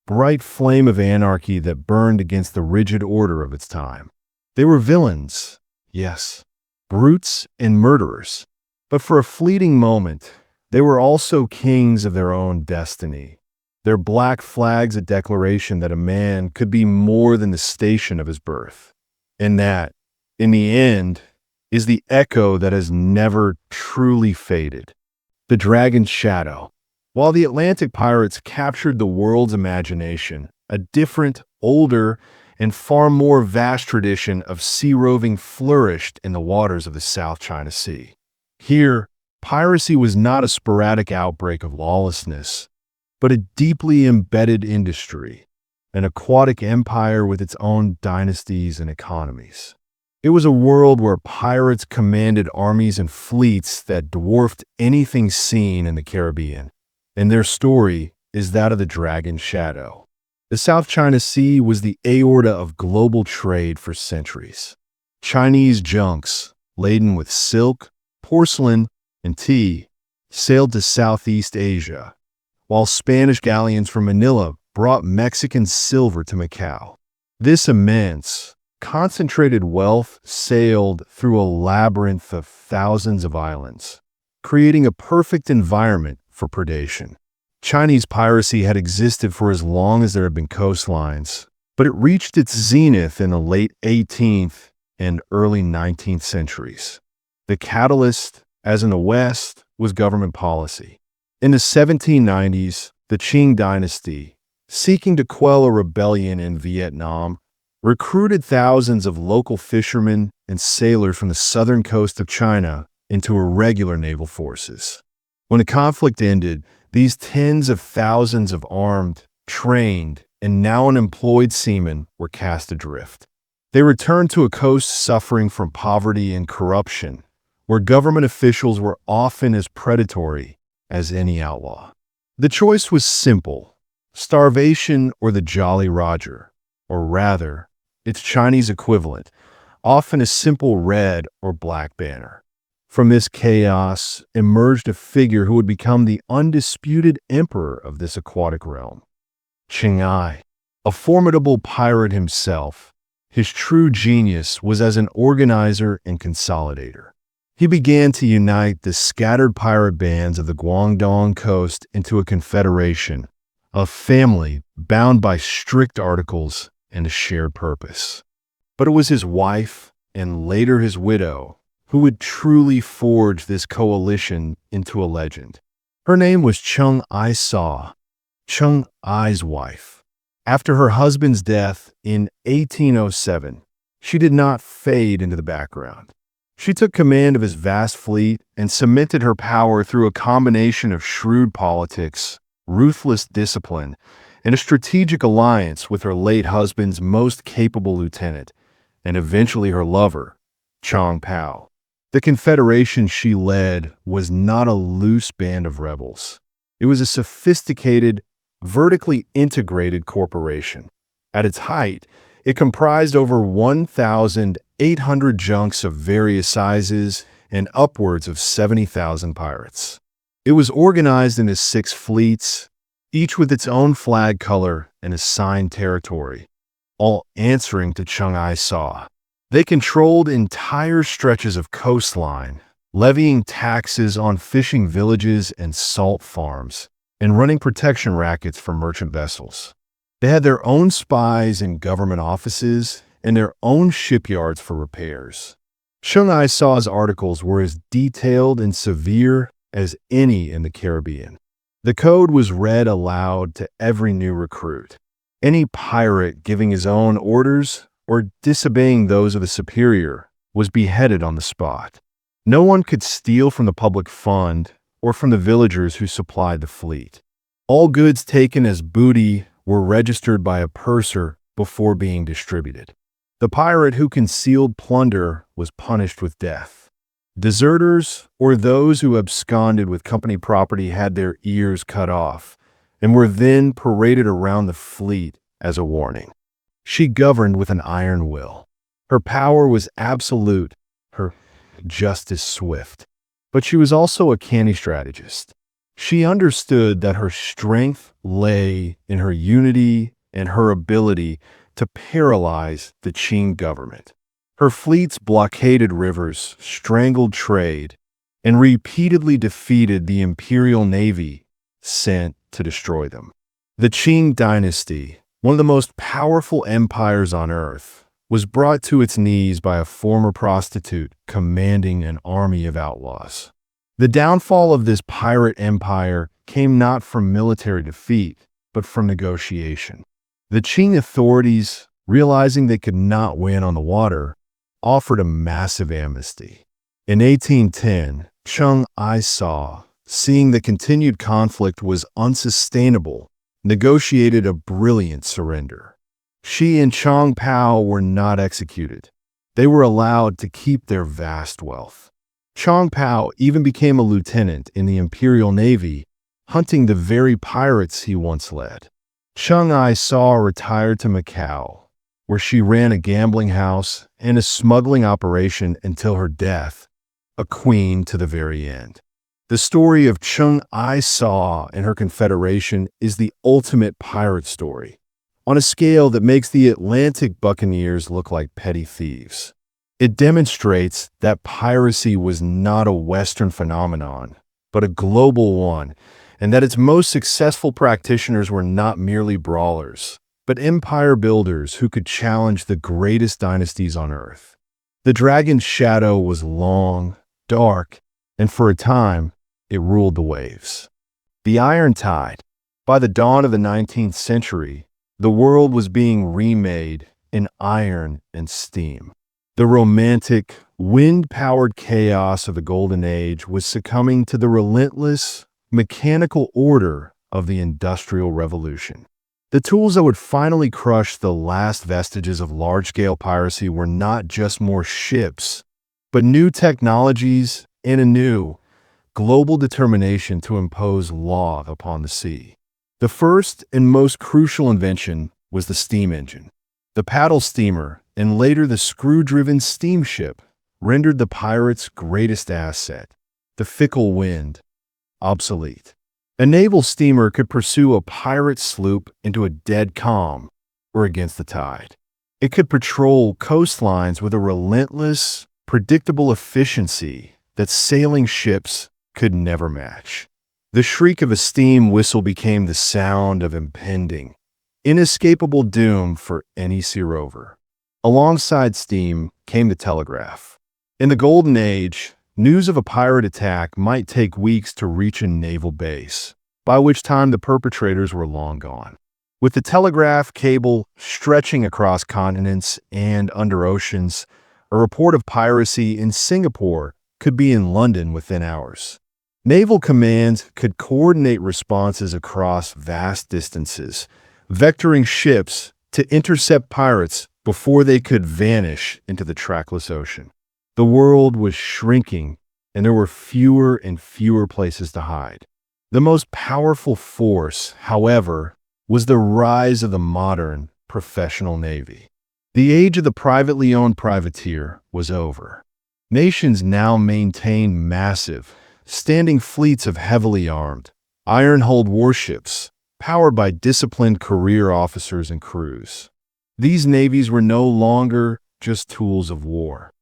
bright flame of anarchy that burned against the rigid order of its time. They were villains, yes, brutes and murderers, but for a fleeting moment, they were also kings of their own destiny. Their black flags a declaration that a man could be more than the station of his birth, and that, in the end, is the echo that has never truly faded. The dragon's shadow. While the Atlantic pirates captured the world's imagination, a different, older, and far more vast tradition of sea roving flourished in the waters of the South China Sea. Here, piracy was not a sporadic outbreak of lawlessness, but a deeply embedded industry, an aquatic empire with its own dynasties and economies. It was a world where pirates commanded armies and fleets that dwarfed anything seen in the Caribbean, and their story is that of the dragon's shadow. The South China Sea was the aorta of global trade for centuries. Chinese junks, laden with silk, porcelain, and tea, sailed to Southeast Asia, while Spanish galleons from Manila brought Mexican silver to Macau. This immense, concentrated wealth sailed through a labyrinth of thousands of islands, creating a perfect environment for predation. Chinese piracy had existed for as long as there had been coastlines, but it reached its zenith in the late 18th and early 19th centuries. The catalyst, as in the West, was government policy. In the 1790s, the Qing dynasty, seeking to quell a rebellion in Vietnam, recruited thousands of local fishermen and sailors from the southern coast of China into irregular naval forces. When the conflict ended, these tens of thousands of armed, trained, and now unemployed seamen were cast adrift. They returned to a coast suffering from poverty and corruption, where government officials were often as predatory as any outlaw. The choice was simple: starvation or the Jolly Roger, or rather, its Chinese equivalent, often a simple red or black banner. From this chaos emerged a figure who would become the undisputed emperor of this aquatic realm. Qing Ai, a formidable pirate himself, his true genius was as an organizer and consolidator. He began to unite the scattered pirate bands of the Guangdong coast into a confederation, a family bound by strict articles and a shared purpose. But it was his wife, and later his widow, who would truly forge this coalition into a legend. Her name was Cheng Ai Sa, Cheng Ai's wife. After her husband's death in 1807, she did not fade into the background. She took command of his vast fleet and cemented her power through a combination of shrewd politics, ruthless discipline, and a strategic alliance with her late husband's most capable lieutenant, and eventually her lover, Chong Pao. The confederation she led was not a loose band of rebels. It was a sophisticated, vertically integrated corporation. At its height, it comprised over 1,800 junks of various sizes and upwards of 70,000 pirates. It was organized into 6 fleets, each with its own flag color and assigned territory, all answering to Cheng Ai Sa. They controlled entire stretches of coastline, levying taxes on fishing villages and salt farms, and running protection rackets for merchant vessels. They had their own spies in government offices and their own shipyards for repairs. Chung Ai-saw's articles were as detailed and severe as any in the Caribbean. The code was read aloud to every new recruit. Any pirate giving his own orders or disobeying those of a superior was beheaded on the spot. No one could steal from the public fund or from the villagers who supplied the fleet. All goods taken as booty were registered by a purser before being distributed. The pirate who concealed plunder was punished with death. Deserters, or those who absconded with company property, had their ears cut off and were then paraded around the fleet as a warning. She governed with an iron will. Her power was absolute, her justice swift. But she was also a canny strategist. She understood that her strength lay in her unity and her ability to paralyze the Qing government. Her fleets blockaded rivers, strangled trade, and repeatedly defeated the imperial navy sent to destroy them. The Qing dynasty, one of the most powerful empires on earth, was brought to its knees by a former prostitute commanding an army of outlaws. The downfall of this pirate empire came not from military defeat, but from negotiation. The Qing authorities, realizing they could not win on the water, offered a massive amnesty. In 1810, Chung Ai-saw, seeing the continued conflict was unsustainable, negotiated a brilliant surrender. She and Chong Pao were not executed. They were allowed to keep their vast wealth. Chong Pao even became a lieutenant in the Imperial Navy, hunting the very pirates he once led. Chung Ai-saw retired to Macau, where she ran a gambling house and a smuggling operation until her death, a queen to the very end. The story of Chung Ai-saw and her confederation is the ultimate pirate story, on a scale that makes the Atlantic buccaneers look like petty thieves. It demonstrates that piracy was not a Western phenomenon, but a global one, and that its most successful practitioners were not merely brawlers, but empire builders who could challenge the greatest dynasties on earth. The dragon's shadow was long, dark, and for a time, it ruled the waves. The Iron Tide. By the dawn of the 19th century, the world was being remade in iron and steam. The romantic, wind-powered chaos of the Golden Age was succumbing to the relentless, mechanical order of the Industrial Revolution. The tools that would finally crush the last vestiges of large-scale piracy were not just more ships, but new technologies and a new, global determination to impose law upon the sea. The first and most crucial invention was the steam engine. The paddle steamer, and later the screw-driven steamship, rendered the pirates' greatest asset, the fickle wind, obsolete. A naval steamer could pursue a pirate sloop into a dead calm or against the tide. It could patrol coastlines with a relentless, predictable efficiency that sailing ships could never match. The shriek of a steam whistle became the sound of impending, inescapable doom for any sea rover. Alongside steam came the telegraph. In the Golden Age, news of a pirate attack might take weeks to reach a naval base, by which time the perpetrators were long gone. With the telegraph cable stretching across continents and under oceans, a report of piracy in Singapore could be in London within hours. Naval commands could coordinate responses across vast distances, vectoring ships to intercept pirates before they could vanish into the trackless ocean. The world was shrinking, and there were fewer and fewer places to hide. The most powerful force, however, was the rise of the modern, professional Navy. The age of the privately owned privateer was over. Nations now maintained massive, standing fleets of heavily armed, iron-hulled warships, powered by disciplined career officers and crews. These navies were no longer just tools of war.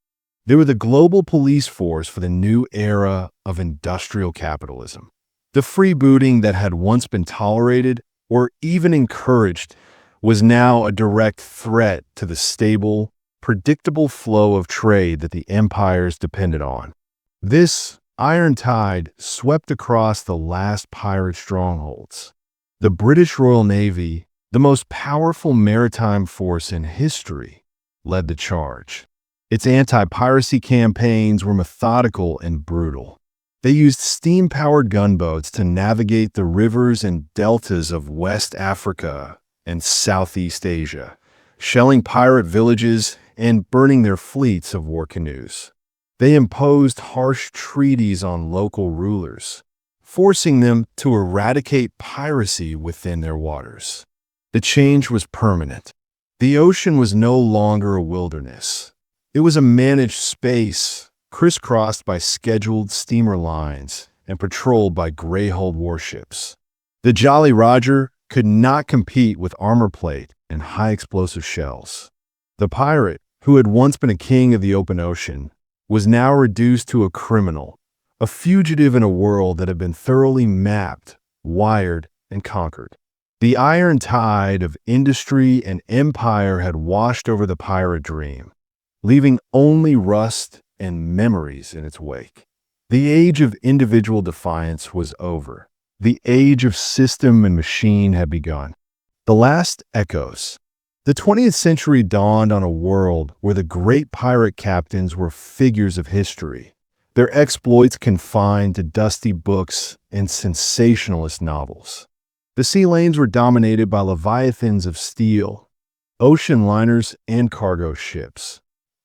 They were the global police force for the new era of industrial capitalism. The freebooting that had once been tolerated or even encouraged was now a direct threat to the stable, predictable flow of trade that the empires depended on. This iron tide swept across the last pirate strongholds. The British Royal Navy, the most powerful maritime force in history, led the charge. Its anti-piracy campaigns were methodical and brutal. They used steam-powered gunboats to navigate the rivers and deltas of West Africa and Southeast Asia, shelling pirate villages and burning their fleets of war canoes. They imposed harsh treaties on local rulers, forcing them to eradicate piracy within their waters. The change was permanent. The ocean was no longer a wilderness. It was a managed space, crisscrossed by scheduled steamer lines and patrolled by gray-hulled warships. The Jolly Roger could not compete with armor plate and high-explosive shells. The pirate, who had once been a king of the open ocean, was now reduced to a criminal, a fugitive in a world that had been thoroughly mapped, wired, and conquered. The iron tide of industry and empire had washed over the pirate dream, leaving only rust and memories in its wake. The age of individual defiance was over. The age of system and machine had begun. The last echoes. The 20th century dawned on a world where the great pirate captains were figures of history, their exploits confined to dusty books and sensationalist novels. The sea lanes were dominated by leviathans of steel, ocean liners and cargo ships,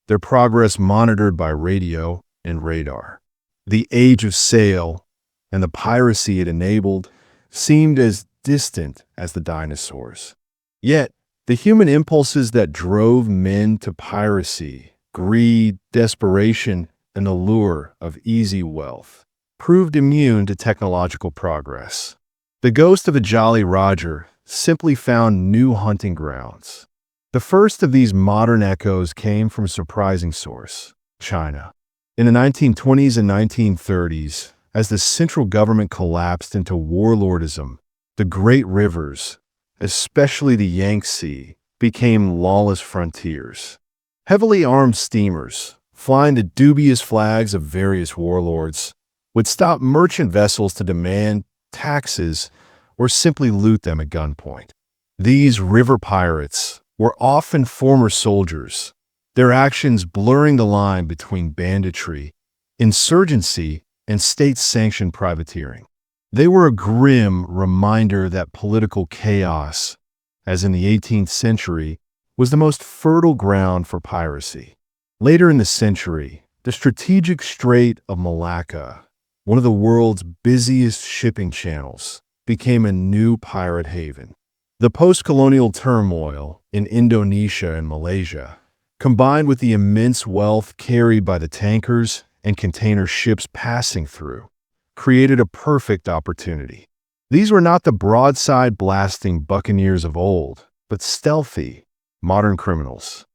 their progress monitored by radio and radar. The age of sail and the piracy it enabled seemed as distant as the dinosaurs. Yet, the human impulses that drove men to piracy, greed, desperation, and the lure of easy wealth, proved immune to technological progress. The ghost of a Jolly Roger simply found new hunting grounds. The first of these modern echoes came from a surprising source, China. In the 1920s and 1930s, as the central government collapsed into warlordism, the great rivers, especially the Yangtze, became lawless frontiers. Heavily armed steamers, flying the dubious flags of various warlords, would stop merchant vessels to demand taxes or simply loot them at gunpoint. These river pirates were often former soldiers, their actions blurring the line between banditry, insurgency, and state-sanctioned privateering. They were a grim reminder that political chaos, as in the 18th century, was the most fertile ground for piracy. Later in the century, the strategic Strait of Malacca, one of the world's busiest shipping channels, became a new pirate haven. The post-colonial turmoil in Indonesia and Malaysia, combined with the immense wealth carried by the tankers and container ships passing through, created a perfect opportunity. These were not the broadside-blasting buccaneers of old, but stealthy, modern criminals.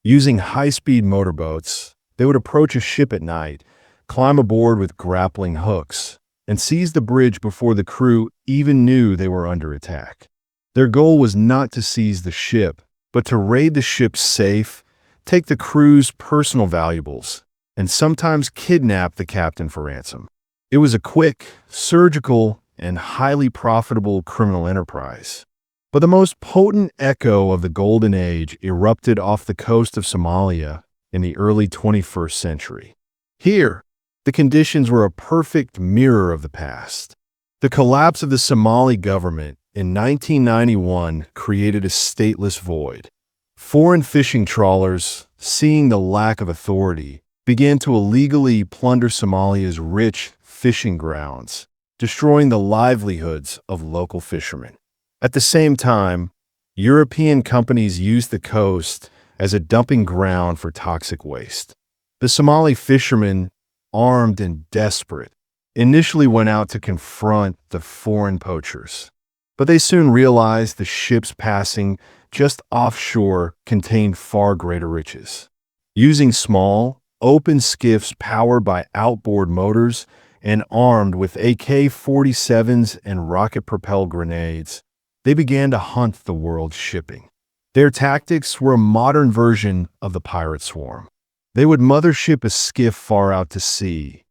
Using high-speed motorboats, they would approach a ship at night, climb aboard with grappling hooks, and seize the bridge before the crew even knew they were under attack. Their goal was not to seize the ship, but to raid the ship's safe, take the crew's personal valuables, and sometimes kidnap the captain for ransom. It was a quick, surgical, and highly profitable criminal enterprise. But the most potent echo of the Golden Age erupted off the coast of Somalia in the early 21st century. Here, the conditions were a perfect mirror of the past. The collapse of the Somali government in 1991 created a stateless void. Foreign fishing trawlers, seeing the lack of authority, began to illegally plunder Somalia's rich fishing grounds, destroying the livelihoods of local fishermen. At the same time, European companies used the coast as a dumping ground for toxic waste. The Somali fishermen, armed and desperate, initially went out to confront the foreign poachers. But they soon realized the ships passing just offshore contained far greater riches. Using small, open skiffs powered by outboard motors and armed with AK-47s and rocket-propelled grenades, they began to hunt the world's shipping. Their tactics were a modern version of the pirate swarm. They would mothership a skiff far out to sea,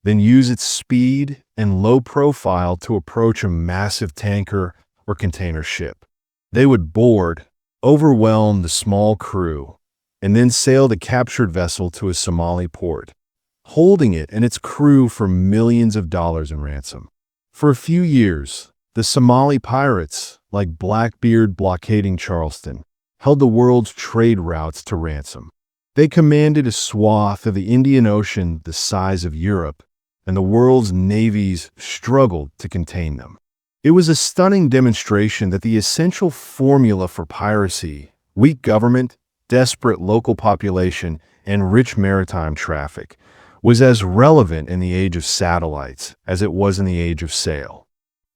then use its speed and low profile to approach a massive tanker or container ship. They would board, overwhelm the small crew, and then sail the captured vessel to a Somali port, holding it and its crew for millions of dollars in ransom. For a few years, the Somali pirates, like Blackbeard blockading Charleston, held the world's trade routes to ransom. They commanded a swath of the Indian Ocean the size of Europe, and the world's navies struggled to contain them. It was a stunning demonstration that the essential formula for piracy, weak government, desperate local population, and rich maritime traffic, was as relevant in the age of satellites as it was in the age of sail.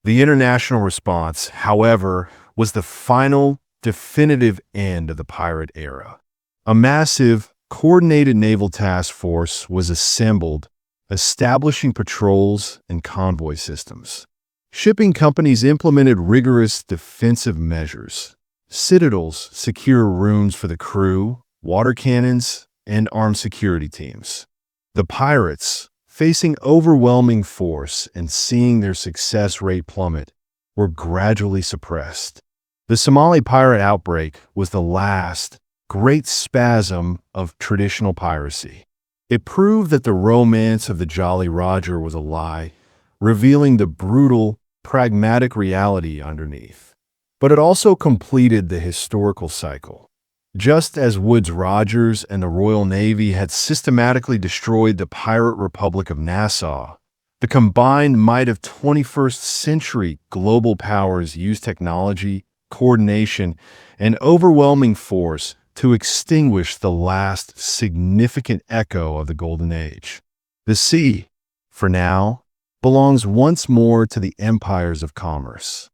The international response, however, was the final, definitive end of the pirate era. A massive, coordinated naval task force was assembled, establishing patrols and convoy systems. Shipping companies implemented rigorous defensive measures: citadels, secure rooms for the crew, water cannons, and armed security teams. The pirates, facing overwhelming force and seeing their success rate plummet, were gradually suppressed. The Somali pirate outbreak was the last great spasm of traditional piracy. It proved that the romance of the Jolly Roger was a lie, revealing the brutal, pragmatic reality underneath. But it also completed the historical cycle. Just as Woodes Rogers and the Royal Navy had systematically destroyed the Pirate Republic of Nassau, the combined might of 21st century global powers used technology, coordination, and overwhelming force to extinguish the last significant echo of the Golden Age. The sea, for now, belongs once more to the empires of commerce.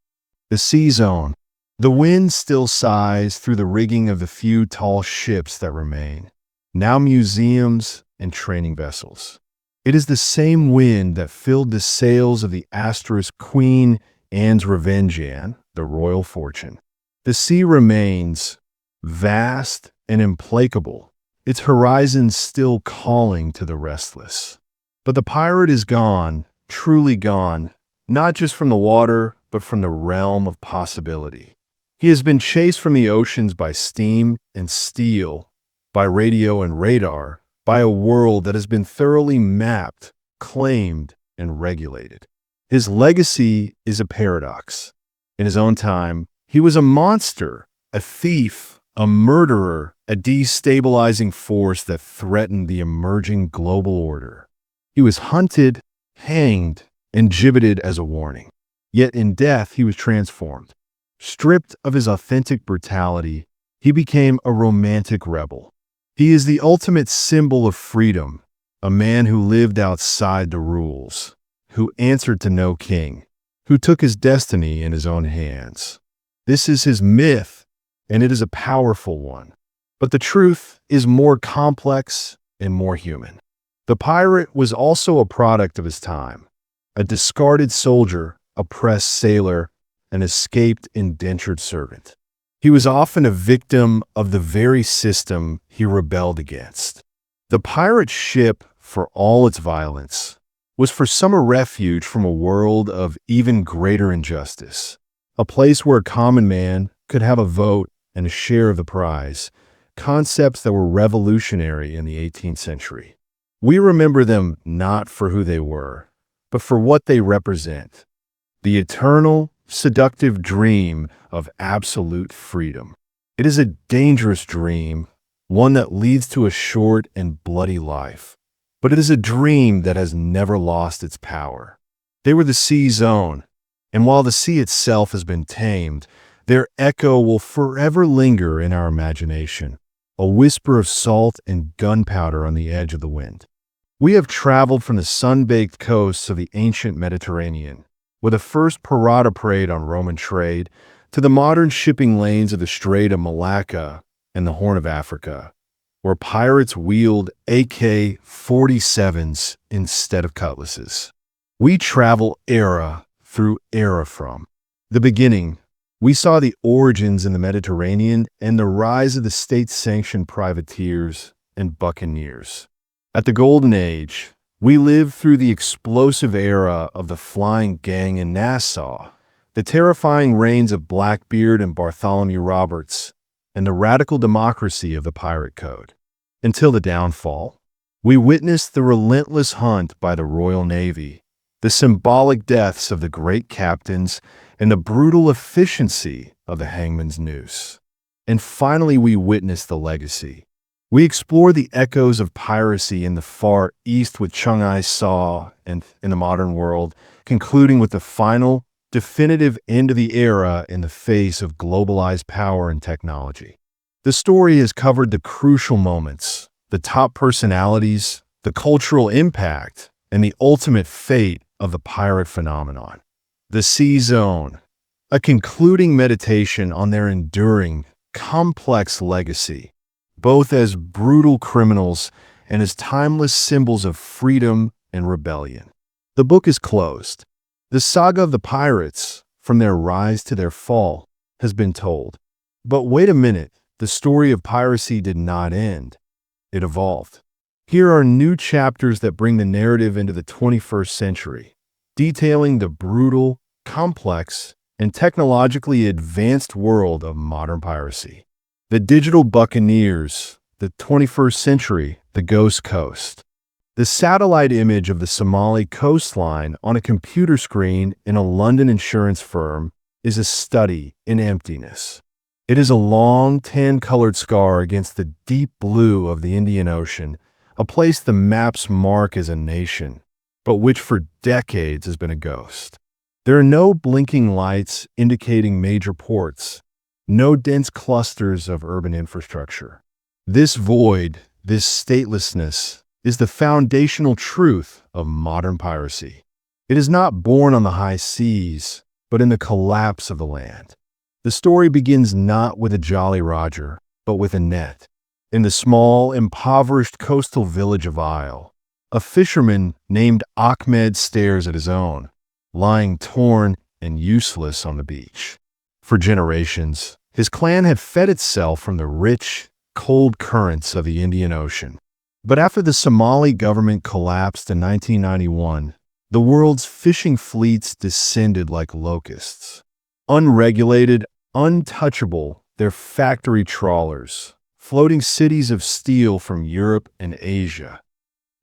The sea zone. The wind still sighs through the rigging of the few tall ships that remain, now museums and training vessels. It is the same wind that filled the sails of the Asterisk Queen Anne's Revenge Anne, the Royal Fortune. The sea remains vast and implacable, its horizons still calling to the restless. But the pirate is gone, truly gone, not just from the water, but from the realm of possibility. He has been chased from the oceans by steam and steel, by radio and radar, by a world that has been thoroughly mapped, claimed, and regulated. His legacy is a paradox. In his own time, he was a monster, a thief, a murderer, a destabilizing force that threatened the emerging global order. He was hunted, hanged, and gibbeted as a warning. Yet in death, he was transformed. Stripped of his authentic brutality, he became a romantic rebel. He is the ultimate symbol of freedom, a man who lived outside the rules, who answered to no king, who took his destiny in his own hands. This is his myth, and it is a powerful one. But the truth is more complex and more human. The pirate was also a product of his time, a discarded soldier, oppressed sailor, an escaped indentured servant. He was often a victim of the very system he rebelled against. The pirate ship, for all its violence, was for some a refuge from a world of even greater injustice, a place where a common man could have a vote and a share of the prize, concepts that were revolutionary in the 18th century. We remember them not for who they were, but for what they represent: the eternal, seductive dream of absolute freedom. It is a dangerous dream, one that leads to a short and bloody life, but it is a dream that has never lost its power. They were the sea's own, and while the sea itself has been tamed, their echo will forever linger in our imagination, a whisper of salt and gunpowder on the edge of the wind. We have traveled from the sun-baked coasts of the ancient Mediterranean, where the first pirata preyed on Roman trade, to the modern shipping lanes of the Strait of Malacca and the Horn of Africa, where pirates wield AK-47s instead of cutlasses. We travel era through era from the beginning, We saw the origins in the Mediterranean and the rise of the state-sanctioned privateers and buccaneers. At the Golden Age, we lived through the explosive era of the Flying Gang in Nassau, the terrifying reigns of Blackbeard and Bartholomew Roberts, and the radical democracy of the pirate code. Until the downfall, we witnessed the relentless hunt by the Royal Navy, the symbolic deaths of the great captains, and the brutal efficiency of the hangman's noose. And finally, we witnessed the legacy. We explored the echoes of piracy in the Far East with Chung-Ai Saw and in the modern world, concluding with the final, definitive end of the era in the face of globalized power and technology. The story has covered the crucial moments, the top personalities, the cultural impact, and the ultimate fate of the pirate phenomenon. The Sea Zone, a concluding meditation on their enduring, complex legacy, both as brutal criminals and as timeless symbols of freedom and rebellion. The book is closed. The saga of the pirates, from their rise to their fall, has been told. But wait a minute, the story of piracy did not end. It evolved. Here are new chapters that bring the narrative into the 21st century, detailing the brutal, complex, and technologically advanced world of modern piracy. The digital buccaneers, the 21st century, the Ghost Coast. The satellite image of the Somali coastline on a computer screen in a London insurance firm is a study in emptiness. It is a long, tan-colored scar against the deep blue of the Indian Ocean, a place the maps mark as a nation, but which for decades has been a ghost. There are no blinking lights indicating major ports, no dense clusters of urban infrastructure. This void, this statelessness, is the foundational truth of modern piracy. It is not born on the high seas, but in the collapse of the land. The story begins not with a Jolly Roger, but with a net. In the small, impoverished coastal village of Isle, a fisherman named Ahmed stares at his own, lying torn and useless on the beach. For generations, his clan had fed itself from the rich, cold currents of the Indian Ocean. But after the Somali government collapsed in 1991, the world's fishing fleets descended like locusts. Unregulated, untouchable, their factory trawlers, floating cities of steel from Europe and Asia,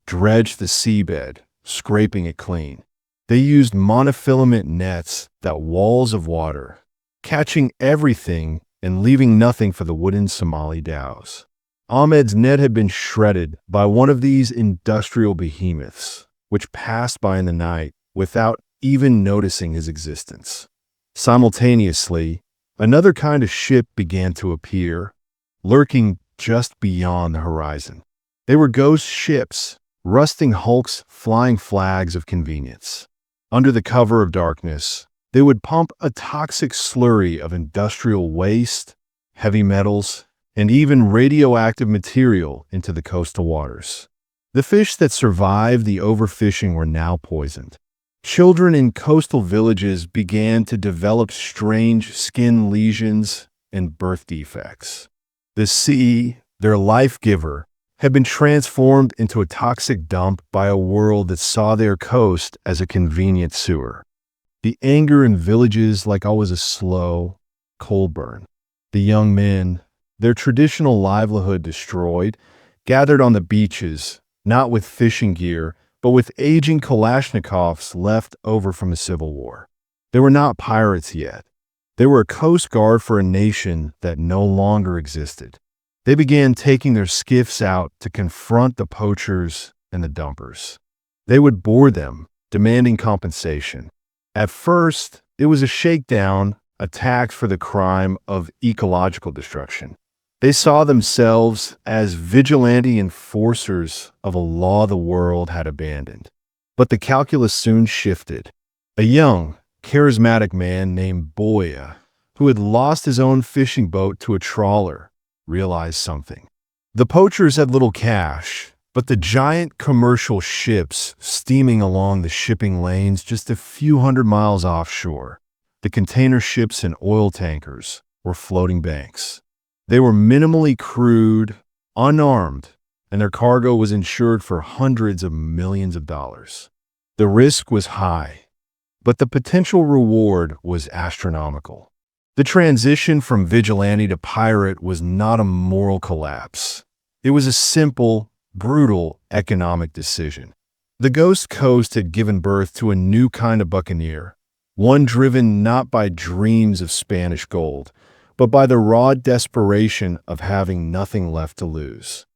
dredged the seabed, scraping it clean. They used monofilament nets that walls of water, catching everything and leaving nothing for the wooden Somali dhows. Ahmed's net had been shredded by one of these industrial behemoths, which passed by in the night without even noticing his existence. Simultaneously, another kind of ship began to appear, lurking just beyond the horizon. They were ghost ships, rusting hulks flying flags of convenience. Under the cover of darkness, they would pump a toxic slurry of industrial waste, heavy metals, and even radioactive material into the coastal waters. The fish that survived the overfishing were now poisoned. Children in coastal villages began to develop strange skin lesions and birth defects. The sea, their life-giver, had been transformed into a toxic dump by a world that saw their coast as a convenient sewer. The anger in villages like always a slow, cold burn. The young men, their traditional livelihood destroyed, gathered on the beaches, not with fishing gear, but with aging Kalashnikovs left over from the Civil War. They were not pirates yet. They were a coast guard for a nation that no longer existed. They began taking their skiffs out to confront the poachers and the dumpers. They would board them, demanding compensation. At first, it was a shakedown, a tax for the crime of ecological destruction. They saw themselves as vigilante enforcers of a law the world had abandoned. But the calculus soon shifted. A young, charismatic man named Boya, who had lost his own fishing boat to a trawler, realized something. The poachers had little cash, but the giant commercial ships steaming along the shipping lanes just a few hundred miles offshore, The container ships and oil tankers were floating banks. They were minimally crewed, unarmed, and their cargo was insured for hundreds of millions of dollars. The risk was high, but the potential reward was astronomical. The transition from vigilante to pirate was not a moral collapse. It was a simple, brutal economic decision. The Ghost Coast had given birth to a new kind of buccaneer, one driven not by dreams of Spanish gold, but by the raw desperation of having nothing left to lose.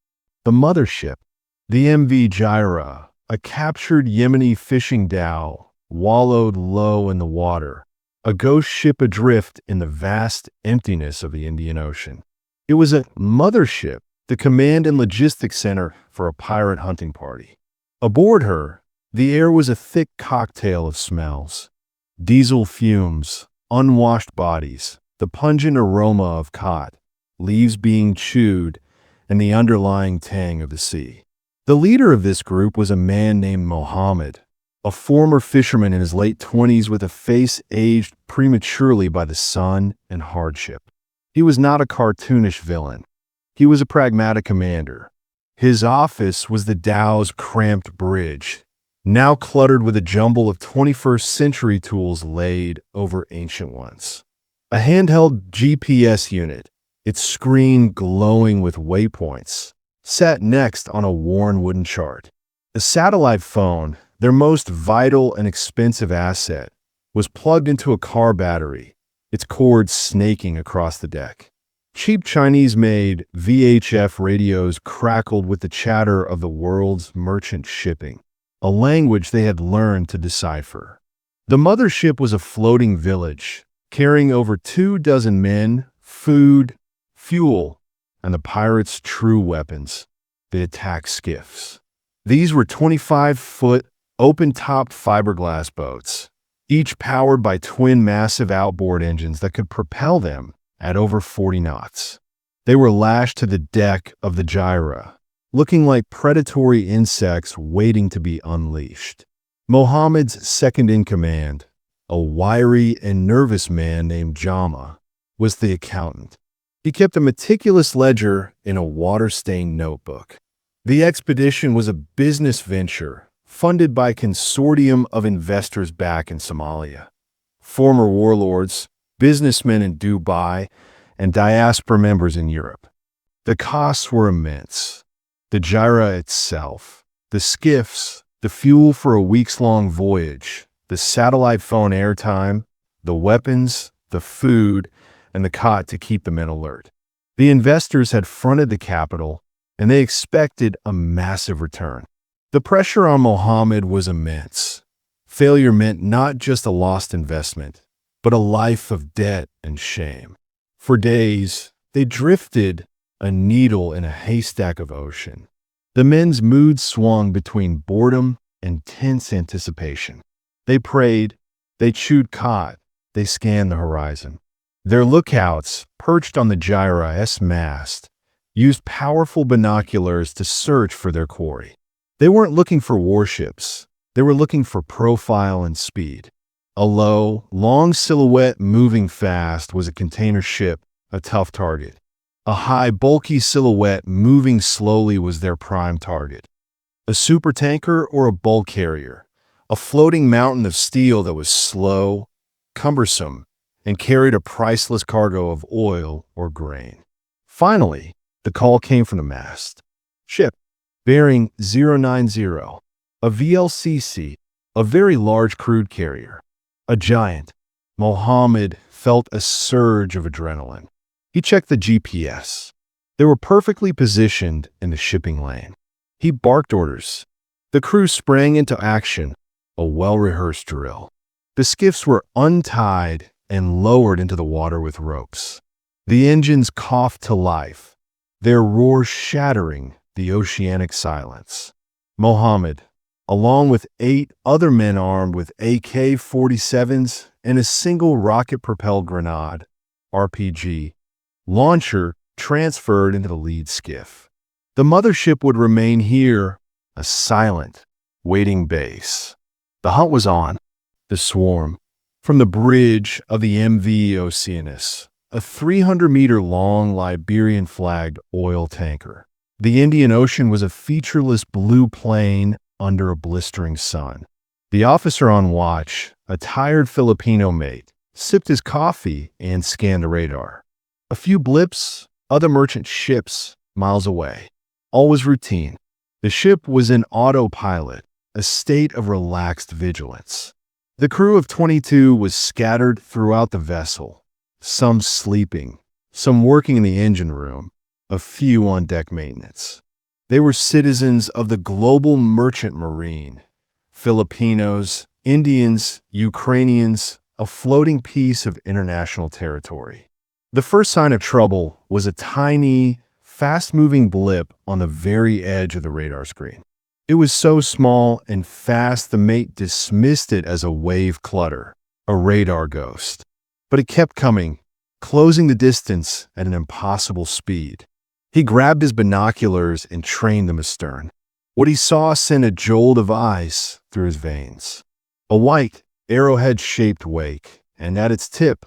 The mothership, the MV Gyra, a captured Yemeni fishing dhow, wallowed low in the water, a ghost ship adrift in the vast emptiness of the Indian Ocean. It was a mothership, the command and logistics center for a pirate hunting party. Aboard her, the air was a thick cocktail of smells. Diesel fumes, unwashed bodies, the pungent aroma of cod, leaves being chewed, and the underlying tang of the sea. The leader of this group was a man named Mohammed, a former fisherman in his late 20s with a face aged prematurely by the sun and hardship. He was not a cartoonish villain. He was a pragmatic commander. His office was the dhow's cramped bridge, now cluttered with a jumble of 21st century tools laid over ancient ones. A handheld GPS unit, its screen glowing with waypoints, sat next on a worn wooden chart. A satellite phone, their most vital and expensive asset, was plugged into a car battery, its cord snaking across the deck. Cheap Chinese-made VHF radios crackled with the chatter of the world's merchant shipping, a language they had learned to decipher. The mothership was a floating village, carrying over 24 men, food, fuel, and the pirates' true weapons, the attack skiffs. These were 25-foot, open-topped fiberglass boats, each powered by twin massive outboard engines that could propel them at over 40 knots. They were lashed to the deck of the Gyra, looking like predatory insects waiting to be unleashed. Mohammed's second-in-command, a wiry and nervous man named Jama, was the accountant. He kept a meticulous ledger in a water-stained notebook. The expedition was a business venture funded by a consortium of investors back in Somalia. Former warlords, businessmen in Dubai, and diaspora members in Europe. The costs were immense. The Gyra itself, the skiffs, the fuel for a weeks-long voyage, the satellite phone airtime, the weapons, the food, and the cot to keep the men alert. The investors had fronted the capital, and they expected a massive return. The pressure on Mohammed was immense. Failure meant not just a lost investment, but a life of debt and shame. For days, they drifted, a needle in a haystack of ocean. The men's mood swung between boredom and tense anticipation. They prayed, they chewed cod, they scanned the horizon. Their lookouts, perched on the Gyra's mast, used powerful binoculars to search for their quarry. They weren't looking for warships. They were looking for profile and speed. A low, long silhouette moving fast was a container ship, a tough target. A high, bulky silhouette moving slowly was their prime target. A supertanker or a bulk carrier, a floating mountain of steel that was slow, cumbersome, and carried a priceless cargo of oil or grain. Finally, the call came from the mast. Ship, bearing 090, a VLCC, a very large crude carrier. A giant. Mohammed felt a surge of adrenaline. He checked the GPS. They were perfectly positioned in the shipping lane. He barked orders. The crew sprang into action, a well-rehearsed drill. The skiffs were untied and lowered into the water with ropes. The engines coughed to life, their roars shattering the oceanic silence. Mohammed, along with 8 other men armed with AK-47s and a single rocket-propelled grenade, RPG, launcher, transferred into the lead skiff. The mothership would remain here, a silent, waiting base. The hunt was on. The swarm, From the bridge of the MV Oceanus, a 300-meter-long Liberian-flagged oil tanker. The Indian Ocean was a featureless blue plain under a blistering sun. The officer on watch, a tired Filipino mate, sipped his coffee and scanned the radar. A few blips, other merchant ships miles away. All was routine. The ship was in autopilot, a state of relaxed vigilance. The crew of 22 was scattered throughout the vessel, some sleeping, some working in the engine room, a few on deck maintenance. They were citizens of the global merchant marine. Filipinos, Indians, Ukrainians, a floating piece of international territory. The first sign of trouble was a tiny, fast-moving blip on the very edge of the radar screen. It was so small and fast the mate dismissed it as a wave clutter, a radar ghost. But it kept coming, closing the distance at an impossible speed. He grabbed his binoculars and trained them astern. What he saw sent a jolt of ice through his veins. A white, arrowhead-shaped wake, and at its tip,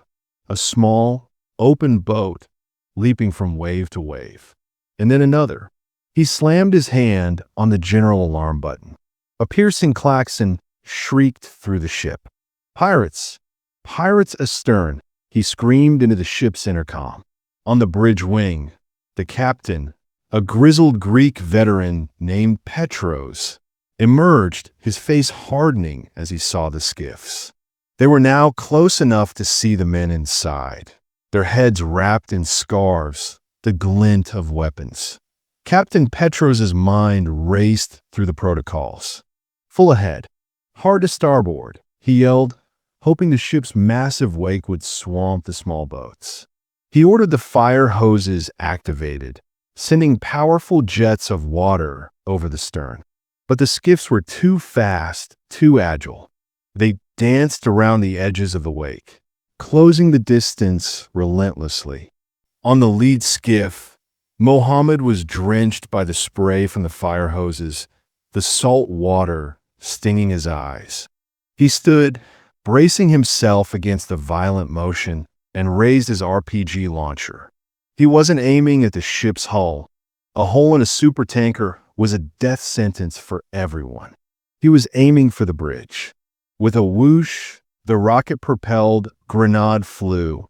a small, open boat leaping from wave to wave. And then another. He slammed his hand on the general alarm button. A piercing klaxon shrieked through the ship. "Pirates! Pirates astern!" he screamed into the ship's intercom. On the bridge wing, the captain, a grizzled Greek veteran named Petros, emerged, his face hardening as he saw the skiffs. They were now close enough to see the men inside, their heads wrapped in scarves, the glint of weapons. Captain Petros's mind raced through the protocols. "Full ahead. Hard to starboard," he yelled, hoping the ship's massive wake would swamp the small boats. He ordered the fire hoses activated, sending powerful jets of water over the stern. But the skiffs were too fast, too agile. They danced around the edges of the wake, closing the distance relentlessly. On the lead skiff, Mohammed was drenched by the spray from the fire hoses, the salt water stinging his eyes. He stood, bracing himself against the violent motion, and raised his RPG launcher. He wasn't aiming at the ship's hull. A hole in a supertanker was a death sentence for everyone. He was aiming for the bridge. With a whoosh, the rocket-propelled grenade flew,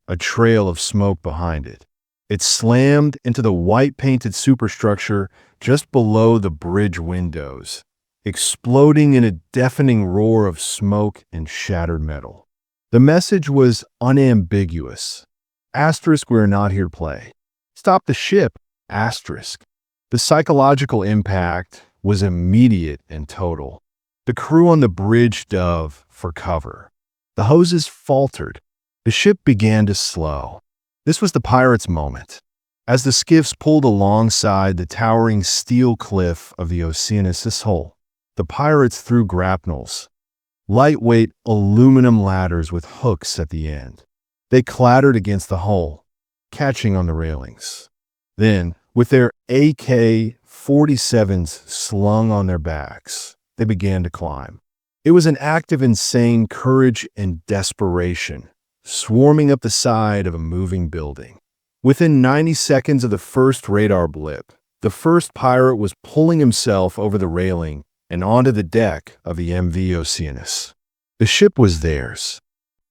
a trail of smoke behind it. It slammed into the white-painted superstructure just below the bridge windows, exploding in a deafening roar of smoke and shattered metal. The message was unambiguous. Asterisk, we're not here to play. Stop the ship. Asterisk. The psychological impact was immediate and total. The crew on the bridge dove for cover. The hoses faltered. The ship began to slow. This was the pirates' moment. As the skiffs pulled alongside the towering steel cliff of the Oceanus' hull, the pirates threw grapnels, lightweight aluminum ladders with hooks at the end. They clattered against the hull, catching on the railings. Then, with their AK-47s slung on their backs, they began to climb. It was an act of insane courage and desperation, swarming up the side of a moving building. Within 90 seconds of the first radar blip, the first pirate was pulling himself over the railing and onto the deck of the MV Oceanus. The ship was theirs.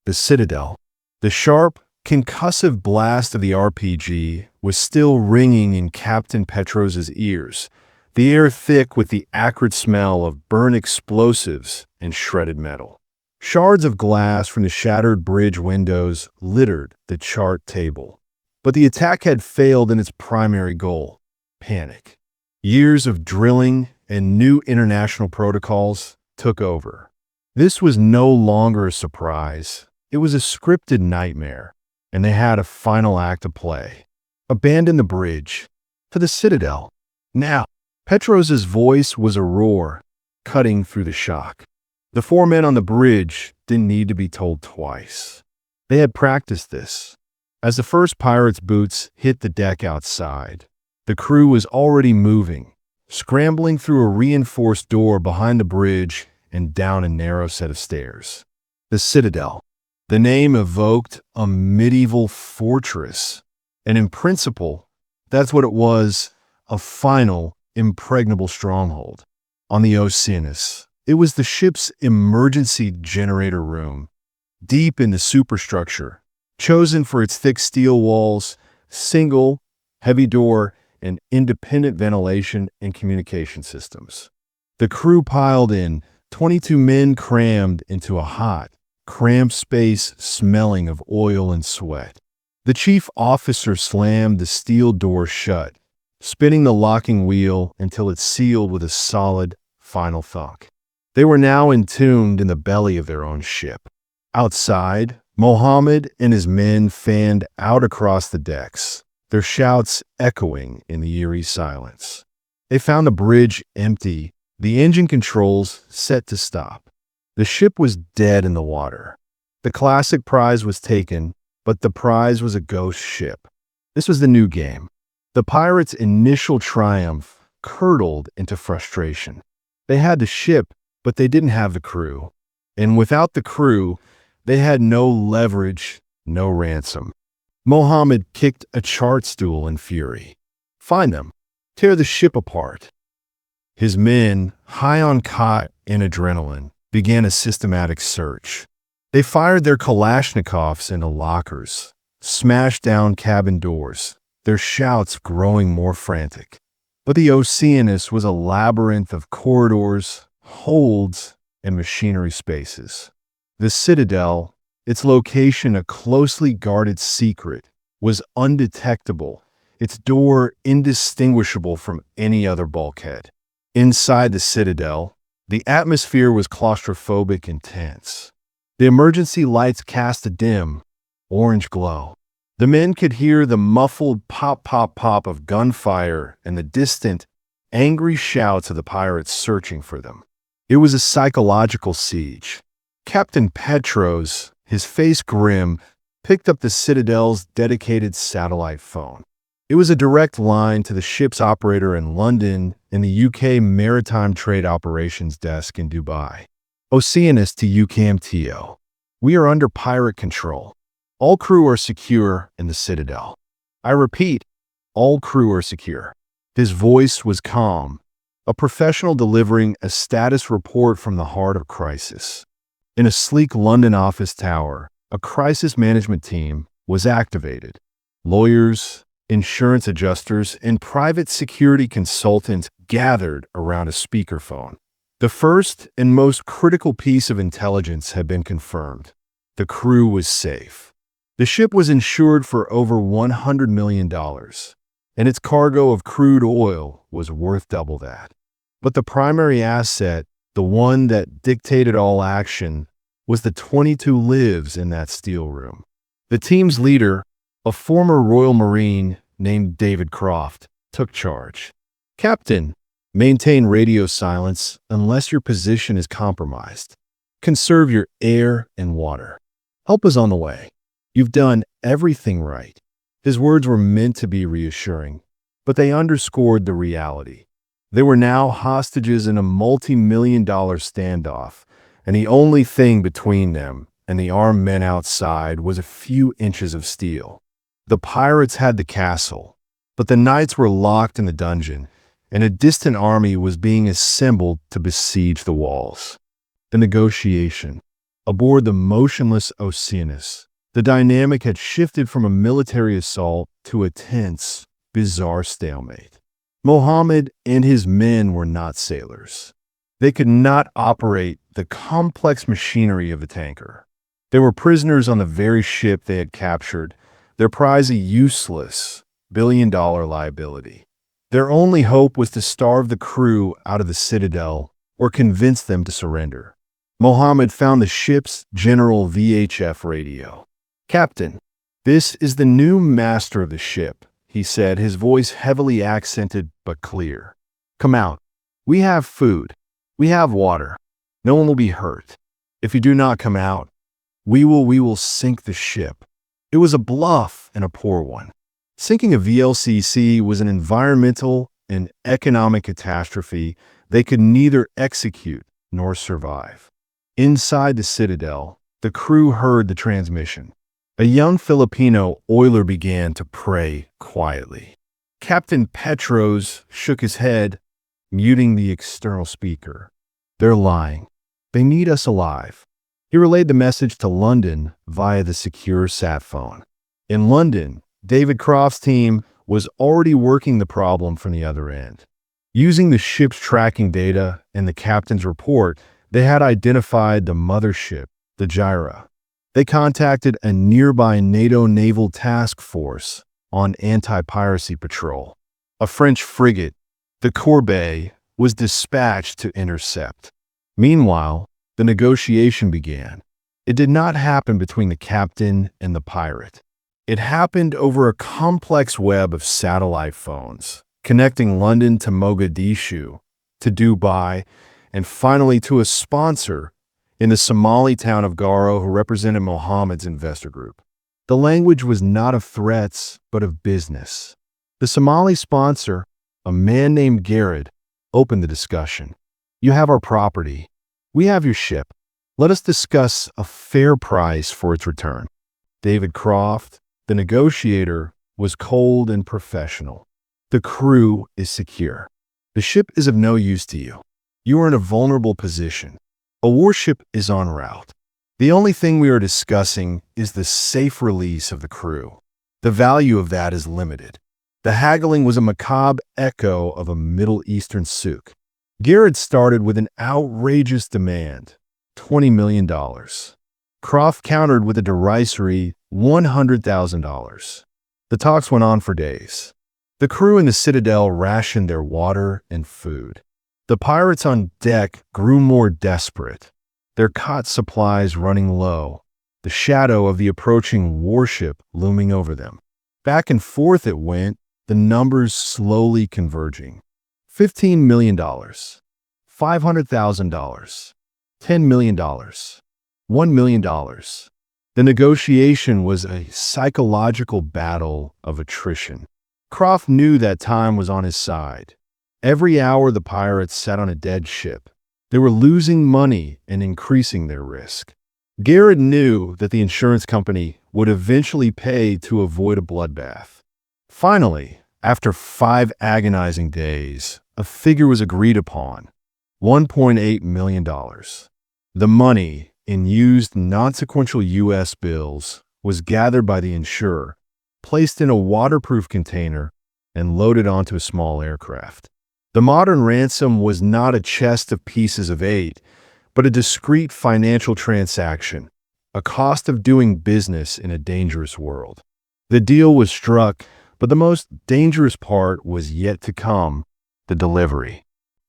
The Citadel. The sharp, concussive blast of the RPG was still ringing in Captain Petros's ears, the air thick with the acrid smell of burnt explosives and shredded metal. Shards of glass from the shattered bridge windows littered the chart table. But the attack had failed in its primary goal: panic. Years of drilling and new international protocols took over. This was no longer a surprise. It was a scripted nightmare, and they had a final act to play. Abandon the bridge. To the Citadel. Now. Petros's voice was a roar, cutting through the shock. The four men on the bridge didn't need to be told twice. They had practiced this. As the first pirate's boots hit the deck outside, the crew was already moving, scrambling through a reinforced door behind the bridge and down a narrow set of stairs. The citadel. The name evoked a medieval fortress. And in principle, that's what it was, a final, impregnable stronghold. On the Oceanus, it was the ship's emergency generator room, deep in the superstructure, chosen for its thick steel walls, single, heavy door, and independent ventilation and communication systems. The crew piled in, 22 men crammed into a hot, cramped space smelling of oil and sweat. The chief officer slammed the steel door shut, spinning the locking wheel until it sealed with a solid, final thunk. They were now entombed in the belly of their own ship. Outside, Mohammed and his men fanned out across the decks, their shouts echoing in the eerie silence. They found the bridge empty, the engine controls set to stop. The ship was dead in the water. The classic prize was taken, but the prize was a ghost ship. This was the new game. The pirates' initial triumph curdled into frustration. They had the ship, but they didn't have the crew. And without the crew, they had no leverage, no ransom. Mohammed kicked a chart stool in fury. Find them. Tear the ship apart. His men, high on cot and adrenaline, began a systematic search. They fired their Kalashnikovs into lockers, smashed down cabin doors, their shouts growing more frantic. But the Oceanus was a labyrinth of corridors, holds, and machinery spaces. The citadel, its location a closely guarded secret, was undetectable, its door indistinguishable from any other bulkhead. Inside the citadel, the atmosphere was claustrophobic and tense. The emergency lights cast a dim, orange glow. The men could hear the muffled pop-pop-pop of gunfire and the distant, angry shouts of the pirates searching for them. It was a psychological siege. Captain Petros, his face grim, picked up the Citadel's dedicated satellite phone. It was a direct line to the ship's operator in London and the UK Maritime Trade Operations Desk in Dubai. Oceanus to UKMTO. We are under pirate control. All crew are secure in the Citadel. I repeat, all crew are secure. His voice was calm, a professional delivering a status report from the heart of crisis. In a sleek London office tower, a crisis management team was activated. Lawyers, insurance adjusters, and private security consultants gathered around a speakerphone. The first and most critical piece of intelligence had been confirmed. The crew was safe. The ship was insured for over $100 million, and its cargo of crude oil was worth double that. But the primary asset, the one that dictated all action, was the 22 lives in that steel room. The team's leader, a former Royal Marine named David Croft, took charge. Captain, maintain radio silence unless your position is compromised. Conserve your air and water. Help is on the way. You've done everything right. His words were meant to be reassuring, but they underscored the reality. They were now hostages in a multi-million-dollar standoff, and the only thing between them and the armed men outside was a few inches of steel. The pirates had the castle, but the knights were locked in the dungeon, and a distant army was being assembled to besiege the walls. The negotiation. Aboard the motionless Oceanus, the dynamic had shifted from a military assault to a tense, bizarre stalemate. Mohammed and his men were not sailors. They could not operate the complex machinery of the tanker. They were prisoners on the very ship they had captured, their prize a useless, billion-dollar liability. Their only hope was to starve the crew out of the Citadel or convince them to surrender. Mohammed found the ship's general VHF radio. Captain, this is the new master of the ship, he said, his voice heavily accented but clear. Come out. We have food. We have water. No one will be hurt. If you do not come out, we will sink the ship. It was a bluff and a poor one. Sinking a VLCC was an environmental and economic catastrophe they could neither execute nor survive. Inside the Citadel, the crew heard the transmission. A young Filipino oiler began to pray quietly. Captain Petros shook his head, muting the external speaker. "They're lying. They need us alive." He relayed the message to London via the secure sat phone. In London, David Croft's team was already working the problem from the other end. Using the ship's tracking data and the captain's report, they had identified the mothership, the Gyra. They contacted a nearby NATO naval task force on anti-piracy patrol. A French frigate, the Corbeil, was dispatched to intercept. Meanwhile, the negotiation began. It did not happen between the captain and the pirate. It happened over a complex web of satellite phones, connecting London to Mogadishu, to Dubai, and finally to a sponsor in the Somali town of Garo who represented Mohammed's investor group. The language was not of threats, but of business. The Somali sponsor, a man named Garrett, opened the discussion. "You have our property. We have your ship. Let us discuss a fair price for its return." David Croft, the negotiator, was cold and professional. "The crew is secure. The ship is of no use to you. You are in a vulnerable position. A warship is en route. The only thing we are discussing is the safe release of the crew. The value of that is limited." The haggling was a macabre echo of a Middle Eastern souk. Garrett started with an outrageous demand, $20 million. Croft countered with a derisory $100,000. The talks went on for days. The crew in the Citadel rationed their water and food. The pirates on deck grew more desperate, their cot supplies running low, the shadow of the approaching warship looming over them. Back and forth it went, the numbers slowly converging. $15 million, $500,000, $10 million, $1 million. The negotiation was a psychological battle of attrition. Croft knew that time was on his side. Every hour the pirates sat on a dead ship, they were losing money and increasing their risk. Garrett knew that the insurance company would eventually pay to avoid a bloodbath. Finally, after 5 agonizing days, a figure was agreed upon, $1.8 million. The money, in used non-sequential U.S. bills, was gathered by the insurer, placed in a waterproof container, and loaded onto a small aircraft. The modern ransom was not a chest of pieces of eight, but a discrete financial transaction, a cost of doing business in a dangerous world. The deal was struck, but the most dangerous part was yet to come, the delivery.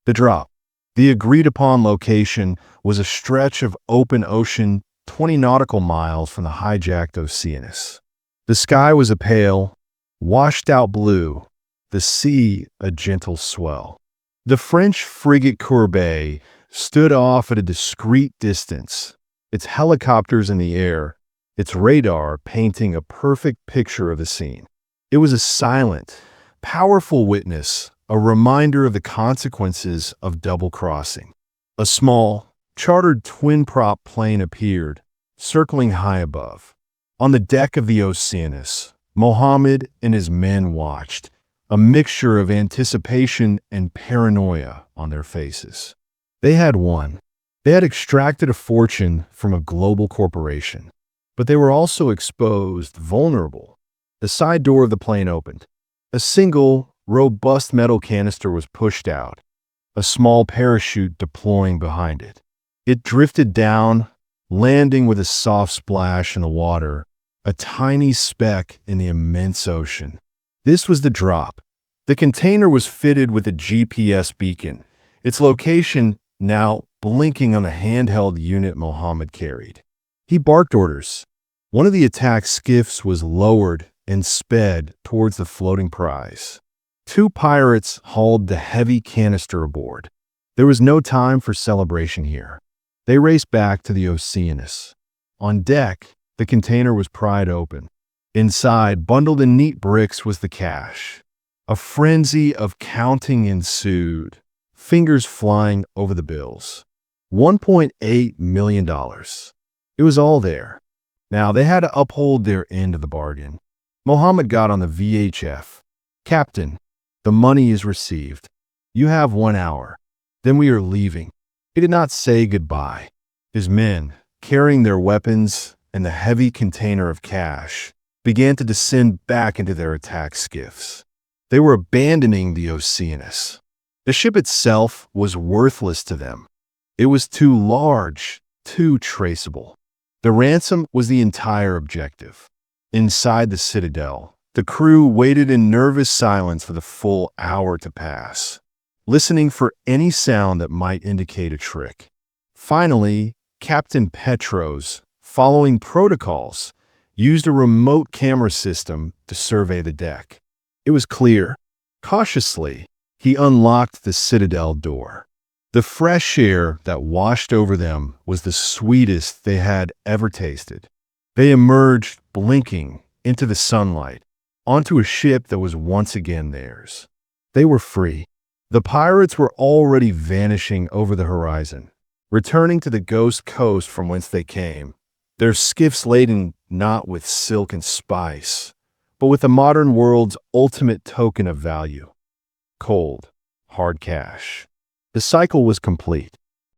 The drop. The agreed-upon location was a stretch of open ocean 20 nautical miles from the hijacked Oceanus. The sky was a pale, washed-out blue, the sea a gentle swell. The French frigate Corbeil stood off at a discreet distance, its helicopters in the air, its radar painting a perfect picture of the scene. It was a silent, powerful witness, a reminder of the consequences of double-crossing. A small, chartered twin-prop plane appeared, circling high above. On the deck of the Oceanus, Mohammed and his men watched, a mixture of anticipation and paranoia on their faces. They had won. They had extracted a fortune from a global corporation, but they were also exposed, vulnerable. The side door of the plane opened. A single, robust metal canister was pushed out, a small parachute deploying behind it. It drifted down, landing with a soft splash in the water, a tiny speck in the immense ocean. This was the drop. The container was fitted with a GPS beacon, its location now blinking on the handheld unit Mohammed carried. He barked orders. One of the attack skiffs was lowered and sped towards the floating prize. 2 pirates hauled the heavy canister aboard. There was no time for celebration here. They raced back to the Oceanus. On deck, the container was pried open. Inside, bundled in neat bricks, was the cash. A frenzy of counting ensued, fingers flying over the bills. $1.8 million. It was all there. Now, they had to uphold their end of the bargain. Mohammed got on the VHF. "Captain, the money is received. You have 1 hour. Then we are leaving." He did not say goodbye. His men, carrying their weapons and the heavy container of cash, began to descend back into their attack skiffs. They were abandoning the Oceanus. The ship itself was worthless to them. It was too large, too traceable. The ransom was the entire objective. Inside the citadel, the crew waited in nervous silence for the full hour to pass, listening for any sound that might indicate a trick. Finally, Captain Petros, following protocols, used a remote camera system to survey the deck. It was clear. Cautiously, he unlocked the citadel door. The fresh air that washed over them was the sweetest they had ever tasted. They emerged, blinking, into the sunlight, onto a ship that was once again theirs. They were free. The pirates were already vanishing over the horizon, returning to the ghost coast from whence they came, their skiffs laden not with silk and spice, but with the modern world's ultimate token of value: cold, hard cash. The cycle was complete.